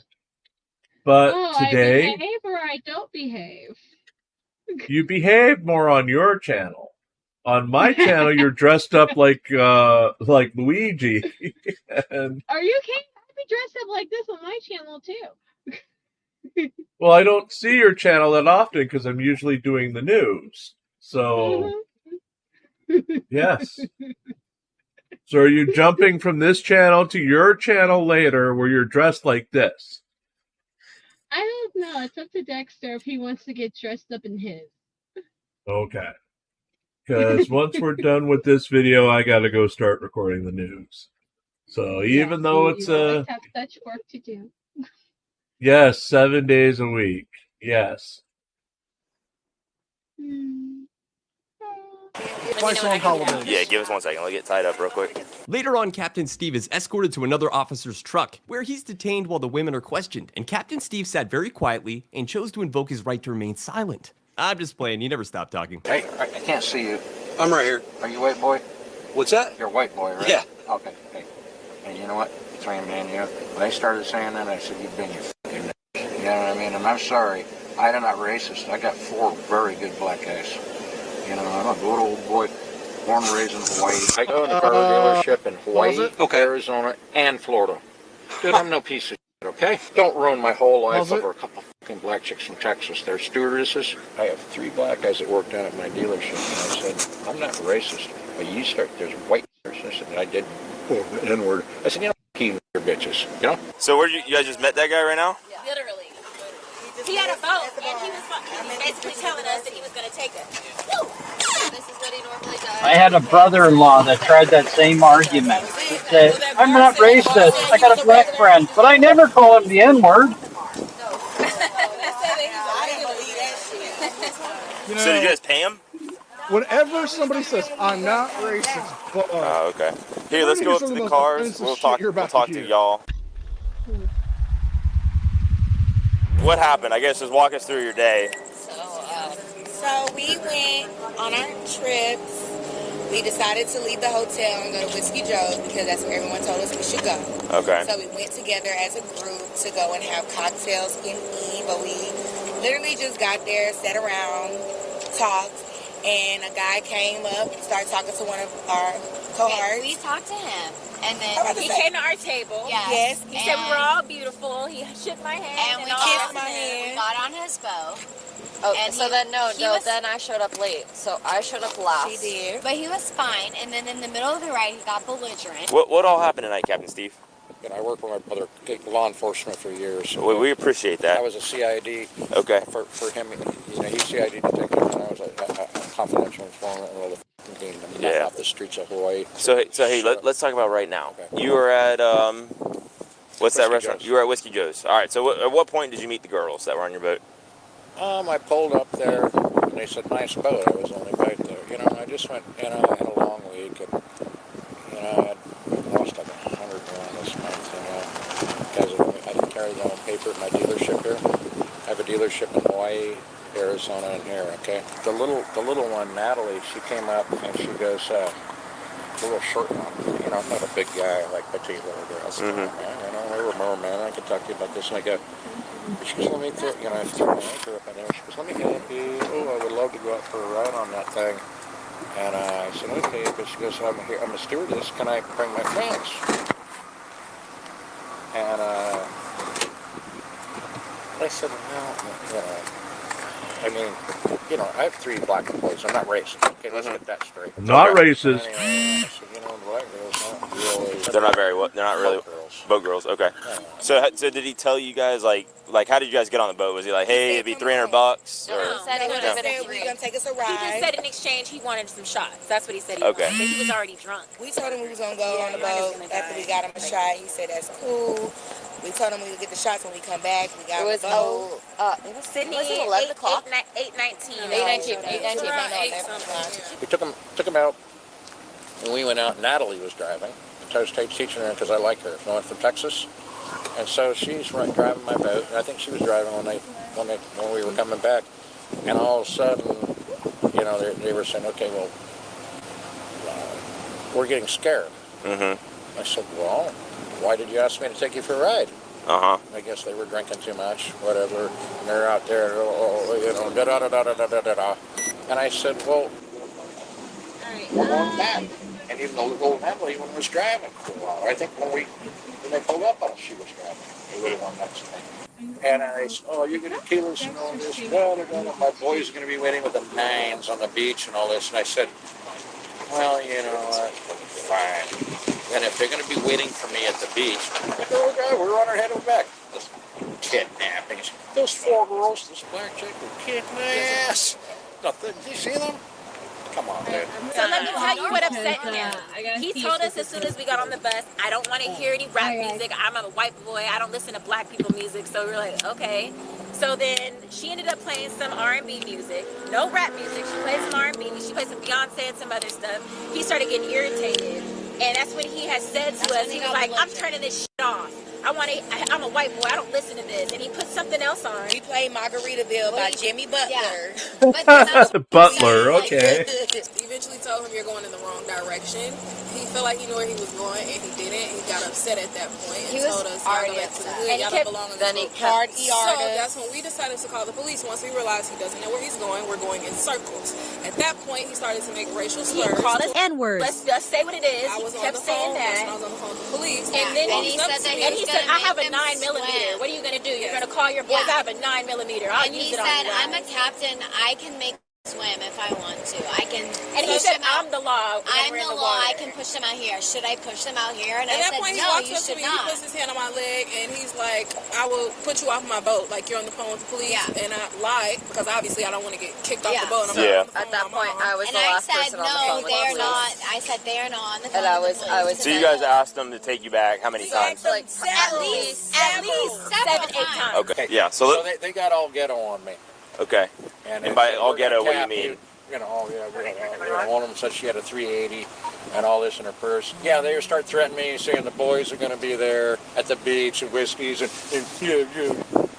But today, I behave or I don't behave. you behave more on your channel. On my channel, you're dressed up like Luigi. And, Are you kidding? I'd be dressed up like this on my channel too. well, I don't see your channel that often because I'm usually doing the news. So, yes. So are you jumping from this channel to your channel later where you're dressed like this? I don't know. It's up to Dexter if he wants to get dressed up in his. Okay. Because once we're done with this video, I got to go start recording the news. So even though it's you always have such work to do. Yes, 7 days a week. Yes. Twice on holidays. Yeah, give us 1 second. Let me get tied up real quick. Later on, Captain Steve is escorted to another officer's truck, where he's detained while the women are questioned, and Captain Steve sat very quietly and chose to invoke his right to remain silent. I'm just playing, you never stop talking. Hey, I can't see you. I'm right here. Are you white boy? What's that? You're a white boy, right? Yeah. Okay. Hey, and you know what? Between me and you, when they started saying that, I said, you've been your fucking nuts. You know what I mean? And I'm sorry. I'm not racist. I got 4 very good black guys. You know, I'm a good old boy, born and raised in Hawaii. I own a car dealership in Hawaii, Arizona, and Florida. Dude, I'm no piece of shit, okay? Don't ruin my whole life over a couple fucking black chicks from Texas. They're stewardesses. I have 3 black guys that work down at my dealership, and I said, I'm not racist, but you start, there's white person, and I did, the N-word. I said, you know, keep your bitches, you know? So where you guys just met that guy right now? Literally. He had a boat, and he was basically telling us that he was going to take us. This is what he normally does. I had a brother-in-law that tried that same argument. He said, I'm not racist. I got a black friend, but I never call him the N-word. You know, So did you guys pay him? Whenever somebody says, I'm not racist, but... Oh, okay. Here, let's go up to the cars. We'll talk to y'all. What happened? I guess just walk us through your day. So we went on our trips. We decided to leave the hotel and go to Whiskey Joe's because that's where everyone told us we should go. Okay. So we went together as a group to go and have cocktails and eat, but we literally just got there, sat around, talked, and a guy came up and started talking to one of our cohorts. We talked to him. And then he came to our table. Yes. He said we were all beautiful. He shook my hand. And we kissed my hand. We got on his boat. Oh, and so then then I showed up late. So I showed up last. She did. But he was fine. And then in the middle of the ride, he got belligerent. What all happened tonight, Captain Steve? And I worked with my brother, law enforcement for years. So we appreciate that. I was a CID. Okay. For him, you know, he's CID detective, and I was a confidential informant in all the fucking kingdom, not off the streets of Hawaii. So hey, let's talk about right now. Okay. You were at what's that restaurant? You were at Whiskey Joe's. All right. So at what point did you meet the girls that were on your boat? I pulled up there, and they said, nice boat. I was only back there. You know, and I just went, you know, I had a long week, and, you know, I'd lost like 100 this month, you know, because I didn't carry them on paper at my dealership here. I have a dealership in Hawaii, Arizona, and here, okay? The little one, Natalie, she came up, and she goes, a little short one, you know, not a big guy, like petite little girls. Mm-hmm. You know, we were mermen, I could talk to you about this, and I go, she goes, let me throw, you know, I threw my anchor up in there. She goes, let me help you. Oh, I would love to go out for a ride on that thing. And I said, okay. But she goes, I'm here. I'm a stewardess. Can I bring my friends? And I said, well, you know, I mean, you know, I have 3 black employees. I'm not racist. Okay, let's get that straight. Not racist. Anyway, I said, you know, black girls, not really. They're not very what? They're not really boat girls. Okay. So did he tell you guys like how did you guys get on the boat? Was he like, hey, it'd be $300? Or He said he was going to take us a ride. He just said in exchange he wanted some shots. That's what he said he Okay. wanted. But he was already drunk. We told him we was going to go on the boat after we got him a shot. He said, that's cool. We told him we would get the shots when we come back. We got it was It was Sydney. Was it 11 o'clock? 8:19. 8:19. We took him out, and we went out. Natalie was driving. I was teaching her because I like her. I went from Texas, and so she's driving my boat. And I think she was driving when we were coming back. And all of a sudden, you know, they were saying, okay, well, we're getting scared. Mm-hmm. I said, well, why did you ask me to take you for a ride? Uh-huh. I guess they were drinking too much, whatever. And they're out there, da-da-da-da-da-da-da-da. And I said, well, we're going back. And even though old Emily was driving for a while, I think when they pulled up on us, she was driving. They were on next thing. And I said, oh, you're going to kill us and all this. My boys are going to be waiting with the 9s on the beach and all this. And I said, well, you know what, fine. And if they're going to be waiting for me at the beach, we're on our head and back. This kidnappings. Those 4 girls, this black chick were kicking my ass. Nothing. Did you see them? Come on, dude. So let me tell you what upset him. He told us as soon as we got on the bus, I don't want to hear any rap music. I'm a white boy. I don't listen to black people music. So we were like, okay. So then she ended up playing some R&B music. No rap music. She played some R&B. She played some Beyonce and some other stuff. He started getting irritated. And that's when he had said to us, he was like, I'm turning this shit off. I'm a white boy. I don't listen to this. And he put something else on. We played Margaritaville by Jimmy Butler. Butler, okay. Eventually told him you're going in the wrong direction. He felt like he knew where he was going, and he didn't. He got upset at that point and told us, y'all go back to the hood, y'all don't belong in this boat. So that's when we decided to call the police. Once we realized he doesn't know where he's going, we're going in circles. At that point, he started to make racial slurs. He called us N-words. Let's just say what it is. I was he kept saying that. I was on the phone with the police. And then he said, I have a 9mm. What are you going to do? You're going to call your boys? I have a 9mm. I'll use it on you. And he said, I'm a captain. I can make swim if I want to. I can. And he said, I'm the law. I'm the law. I can push them out here. Should I push them out here? And at I that said, point, no, he you walks up to should me, not. he puts his hand on my leg, and he's like, I will put you off my boat. Like, you're on the phone with the police. And I lied, because obviously I don't want to get kicked off the boat. And I'm At that point, I was and the I last said, person on the phone with the police. they're not. I said, they are not on the phone And with the police. So you guys asked them to take you back how many times? Like at least 7-8 times. Okay, yeah. So they got all ghetto on me. Okay. And by all ghetto, what do you mean? You know, one of them said she had a 380 and all this in her purse. Yeah, they start threatening me, saying the boys are going to be there at the beach and whiskeys and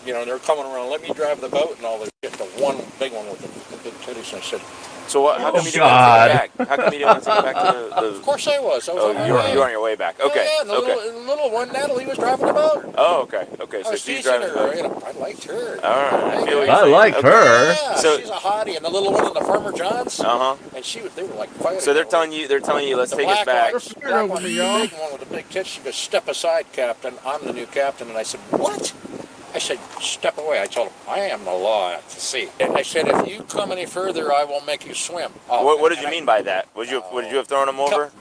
you know, they're coming around. Let me drive the boat and all this shit. The one big one with the big titties. And I said, so what? How come you didn't want to take it back? How come you didn't want to take it back to the? Of course I was. You were on your way back. Okay. Yeah, the little one, Natalie, was driving the boat. Oh, okay. So she's driving the boat. You know, I liked her. All right. I feel what you're I saying. liked her. Yeah, So she's a hottie, and the little one in the Farmer John's. And they were like fighting. So they're telling you, let's take it back. The black one, the big one with the big tits. She goes, step aside, Captain. I'm the new captain. And I said, what? I said, step away. I told him, I am the law at the sea. And I said, if you come any further, I will make you swim. What did you mean by that? Would you have thrown him over?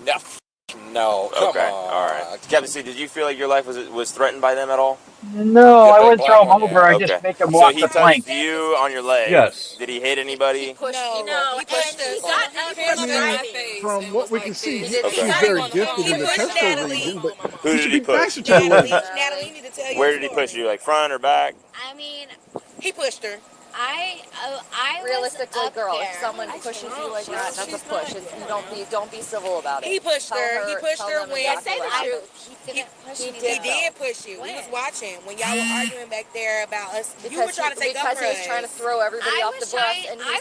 No. Okay. All right. Captain C, did you feel like your life was threatened by them at all? No, I wouldn't throw him over. I just make him walk the plank. So he touched you on your leg. Yes. Did he hit anybody? He pushed us. From what we can see, she's very gifted in the testo region, but Who did he push? Natalie, you need to tell you. Where did he push you? Like front or back? I mean, he pushed her. I Realistically, was up girl, there. if someone pushes you like that, that's a push. Don't be civil about it. He pushed her. He pushed her when He did push you. We was watching when y'all were arguing back there about us. You were trying to take because he was trying to throw everybody off the bus, and he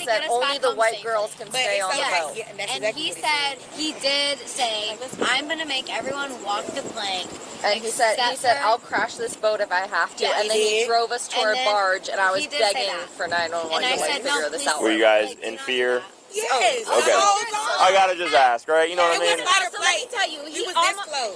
said only the white girls can stay on the boat. And he said he did say, I'm gonna make everyone walk the plank. And he said I'll crash this boat if I have to. And then he drove us to our barge, and I was begging for 911 to figure this out. Were you guys in fear? Yes. Okay. I gotta just ask, right? You know what I mean? So let me tell you, we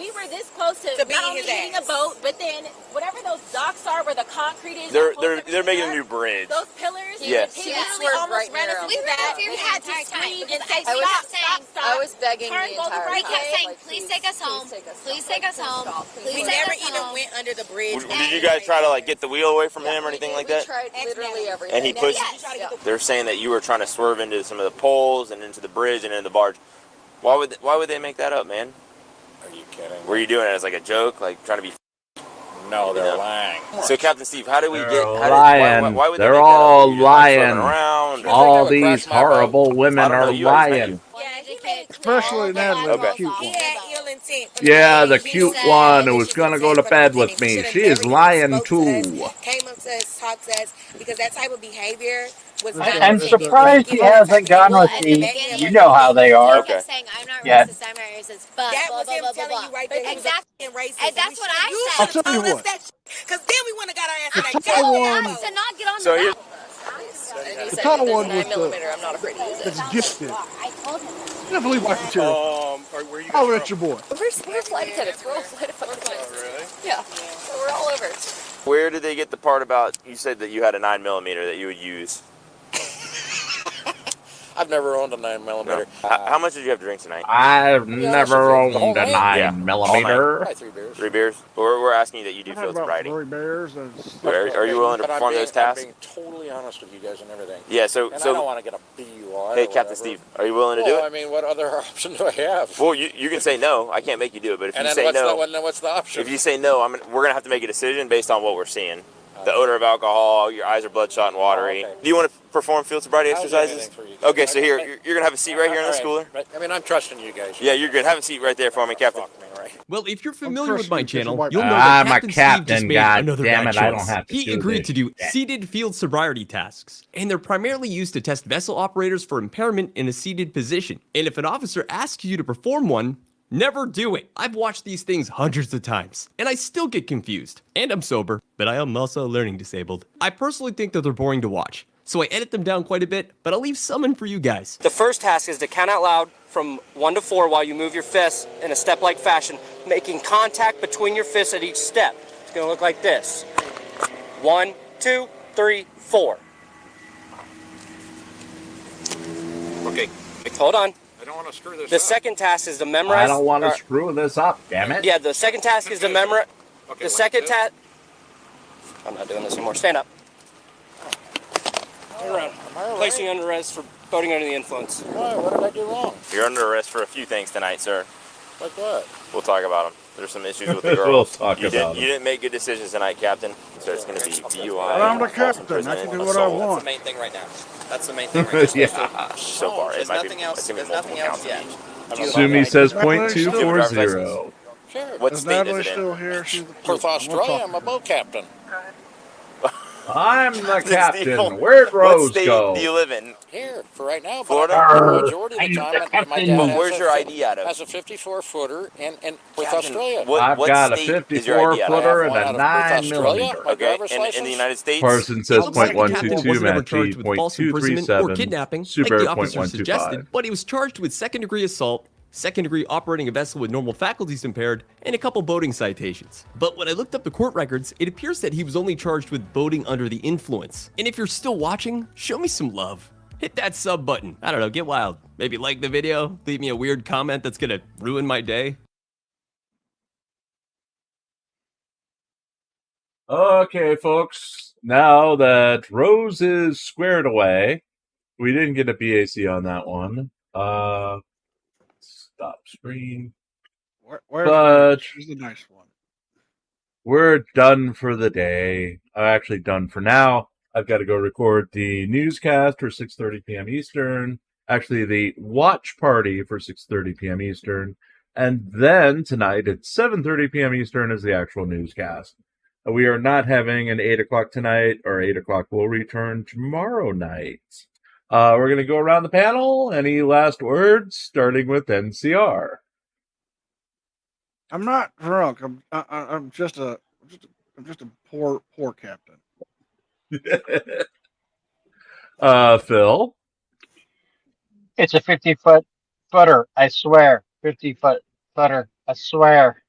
were this close to not only hitting a boat, but then whatever those docks are where the concrete is. They're making a new bridge. Those pillars. Yes. He literally almost ran us into that. We had to scream and say, stop. I was begging the entire time. We kept saying, please take us home. Please take us home. We never even went under the bridge. Did you guys try to like get the wheel away from him or anything like that? We tried literally everything. And he pushed. They're saying that you were trying to swerve into some of the poles and into the bridge and into the barge. Why would they make that up, man? Are you kidding? Were you doing it as like a joke, like trying to be? No, they're lying. So, Captain Steve, how do we get? Lying. Why would they They're make all that up? lying. All Or- these horrible women are lying. especially Natalie, the cute He one. had ill intent. Yeah, the cute one who was gonna go to bed with me. She is lying too. Came up to us, talked to us, because that type of behavior was not. I'm surprised he hasn't gone with the. You know how they are. Saying I'm not Yeah. racist, I'm not racist. racist, but That blah, was blah, him blah, blah, telling blah. you right there. Exactly. Racist. And that's what I You said. should have I'll tell you told us what. that because then we wouldn't have got our ass The in that tall jail. one, To not get on So the you're- back of us. And he the said tall if there's a one 9 with millimeter, I'm not afraid to use it. that's gifted. I told him. Definitely white material. Where you I'll let your boy. We're flight attendants. We're all flight attendants. really? Yeah. So we're all over. Where did they get the part about, you said that you had a 9 millimeter that you would use? I've never owned a 9 millimeter. No. How much did you have to drink tonight? I've Yeah, never that's okay. owned a Yeah, 9 millimeter. Probably 3 beers. 3 beers? We're asking you that you do I had field about sobriety. 3 beers. Are you willing to But perform those tasks? I'm being totally honest with you guys and everything. Yeah, so... And I don't want to get a BUI. Hey, or Captain whatever. Steve, are you willing to do Well, it? I mean, what other option do I have? Well, you can say no. I can't make you do it, but if And you then say no... what's the option? If you say no, we're going to have to make a decision based on what we're seeing. The odor of alcohol, your eyes are bloodshot and watery. Oh, okay. Do you want to perform field sobriety I'll do exercises? anything for you guys. Okay, so here, you're going to have a seat right here in this cooler? Right. I mean, I'm trusting you guys. Yeah, you're good. Have a seat right there for me, Captain. Well, if you're familiar with my Christian, channel, Christian you'll know I'm that a Captain Steve just captain, made God another damn bad it, I choice. don't have to He do agreed this to do shit. seated field sobriety tasks, and they're primarily used to test vessel operators for impairment in a seated position. And if an officer asks you to perform one, never do it. I've watched these things hundreds of times, and I still get confused. And I'm sober, but I am also learning disabled. I personally think that they're boring to watch, so I edit them down quite a bit, but I'll leave some in for you guys. The first task is to count out loud from 1 to 4 while you move your fists in a step-like fashion, making contact between your fists at each step. It's going to look like this. 1, 2, 3, 4. Okay. Hold on. I don't want to screw this The up. second task is to memorize. I don't want to screw this up, damn it. Yeah, the second task is to memorize. Okay, The second wait, task. I'm not doing this anymore. Stand up. Turn around. Placing under arrest for boating under the influence. Why? What did I do wrong? You're under arrest for a few things tonight, sir. Like what? We'll talk about them. There's some issues with the girls. We'll talk you about didn't, you didn't make good decisions tonight, Captain. So it's going to be DUI. But I'm the false captain. I can imprisonment, do what I assault. want. That's the main thing right now. That's the main thing right now. Yeah. So far, There's it might nothing be, else. it's gonna be There's nothing multiple else counts yet. each. Sumi says Natalie still- 0.240. Sure. What Is state is Natalie it in? still here? She's the Perth, Australia. I'm a boat captain. I'm the Steve, captain. Where'd Rose What state go? do you live in? Here for right now. Florida? But the majority of the time, my dad But has where's a your fi- ID out of? Has a 54-footer in Perth, Captain, Australia. I've got a state is your ID out of? 54-footer and One out a of Perth, 9 Australia. millimeter. My Okay, driver's in the license. United States? Parson It says looks like the captain 0.122, wasn't ever Matt charged with false imprisonment or 0.237, kidnapping, like Super the officer 0.125. suggested, but he was charged with second-degree assault, second-degree operating a vessel with normal faculties impaired, and a couple boating citations. But when I looked up the court records, it appears that he was only charged with boating under the influence. And if you're still watching, show me some love. Hit that sub button. I don't know, get wild. Maybe like the video, leave me a weird comment that's gonna ruin my day. Okay, folks. Now that Rose is squared away, we didn't get a BAC on that one. Stop screen. She's the nice one. We're done for the day. I'm actually done for now. I've got to go record the newscast for 6:30 p.m. Eastern. Actually, the watch party for 6:30 p.m. Eastern. And then tonight at 7:30 p.m. Eastern is the actual newscast. We are not having an 8 o'clock tonight, or 8 o'clock will return tomorrow night. We're going to go around the panel. Any last words, starting with NCR? I'm not drunk. I'm just a poor captain. Phil? It's a 50-foot footer, I swear. 50-foot footer, I swear.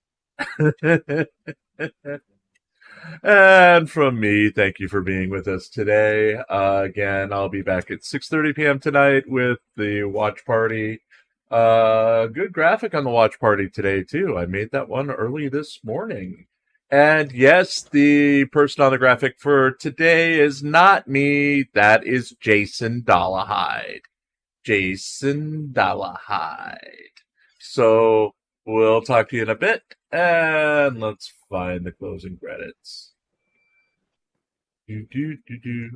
And from me, thank you for being with us today. Again, I'll be back at 6:30 p.m. tonight with the watch party. Good graphic on the watch party today, too. I made that one early this morning. And yes, the person on the graphic for today is not me. That is Jason Dollahide. Jason Dollahide. So we'll talk to you in a bit, and let's find the closing credits.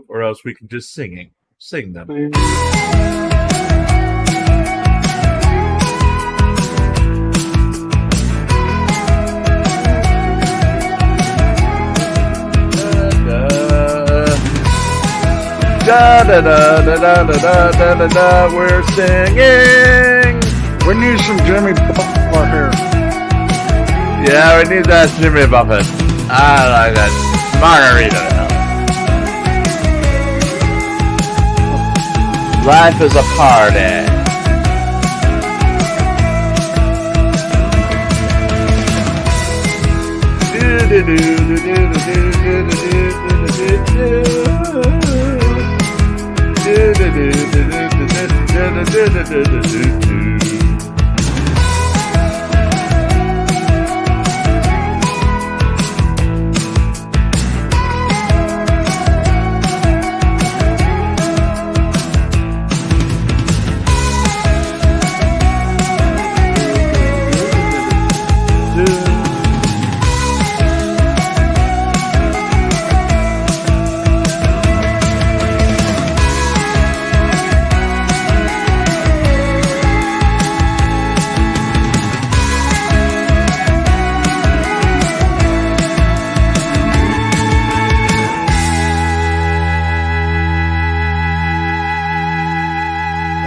Or else we can just sing them. Da da da da da da da da da da. We're singing. We need some Jimmy Butler here. Yeah, we need that Jimmy Buffett. I like that margarita. Life is a party.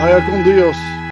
Vaya con Dios.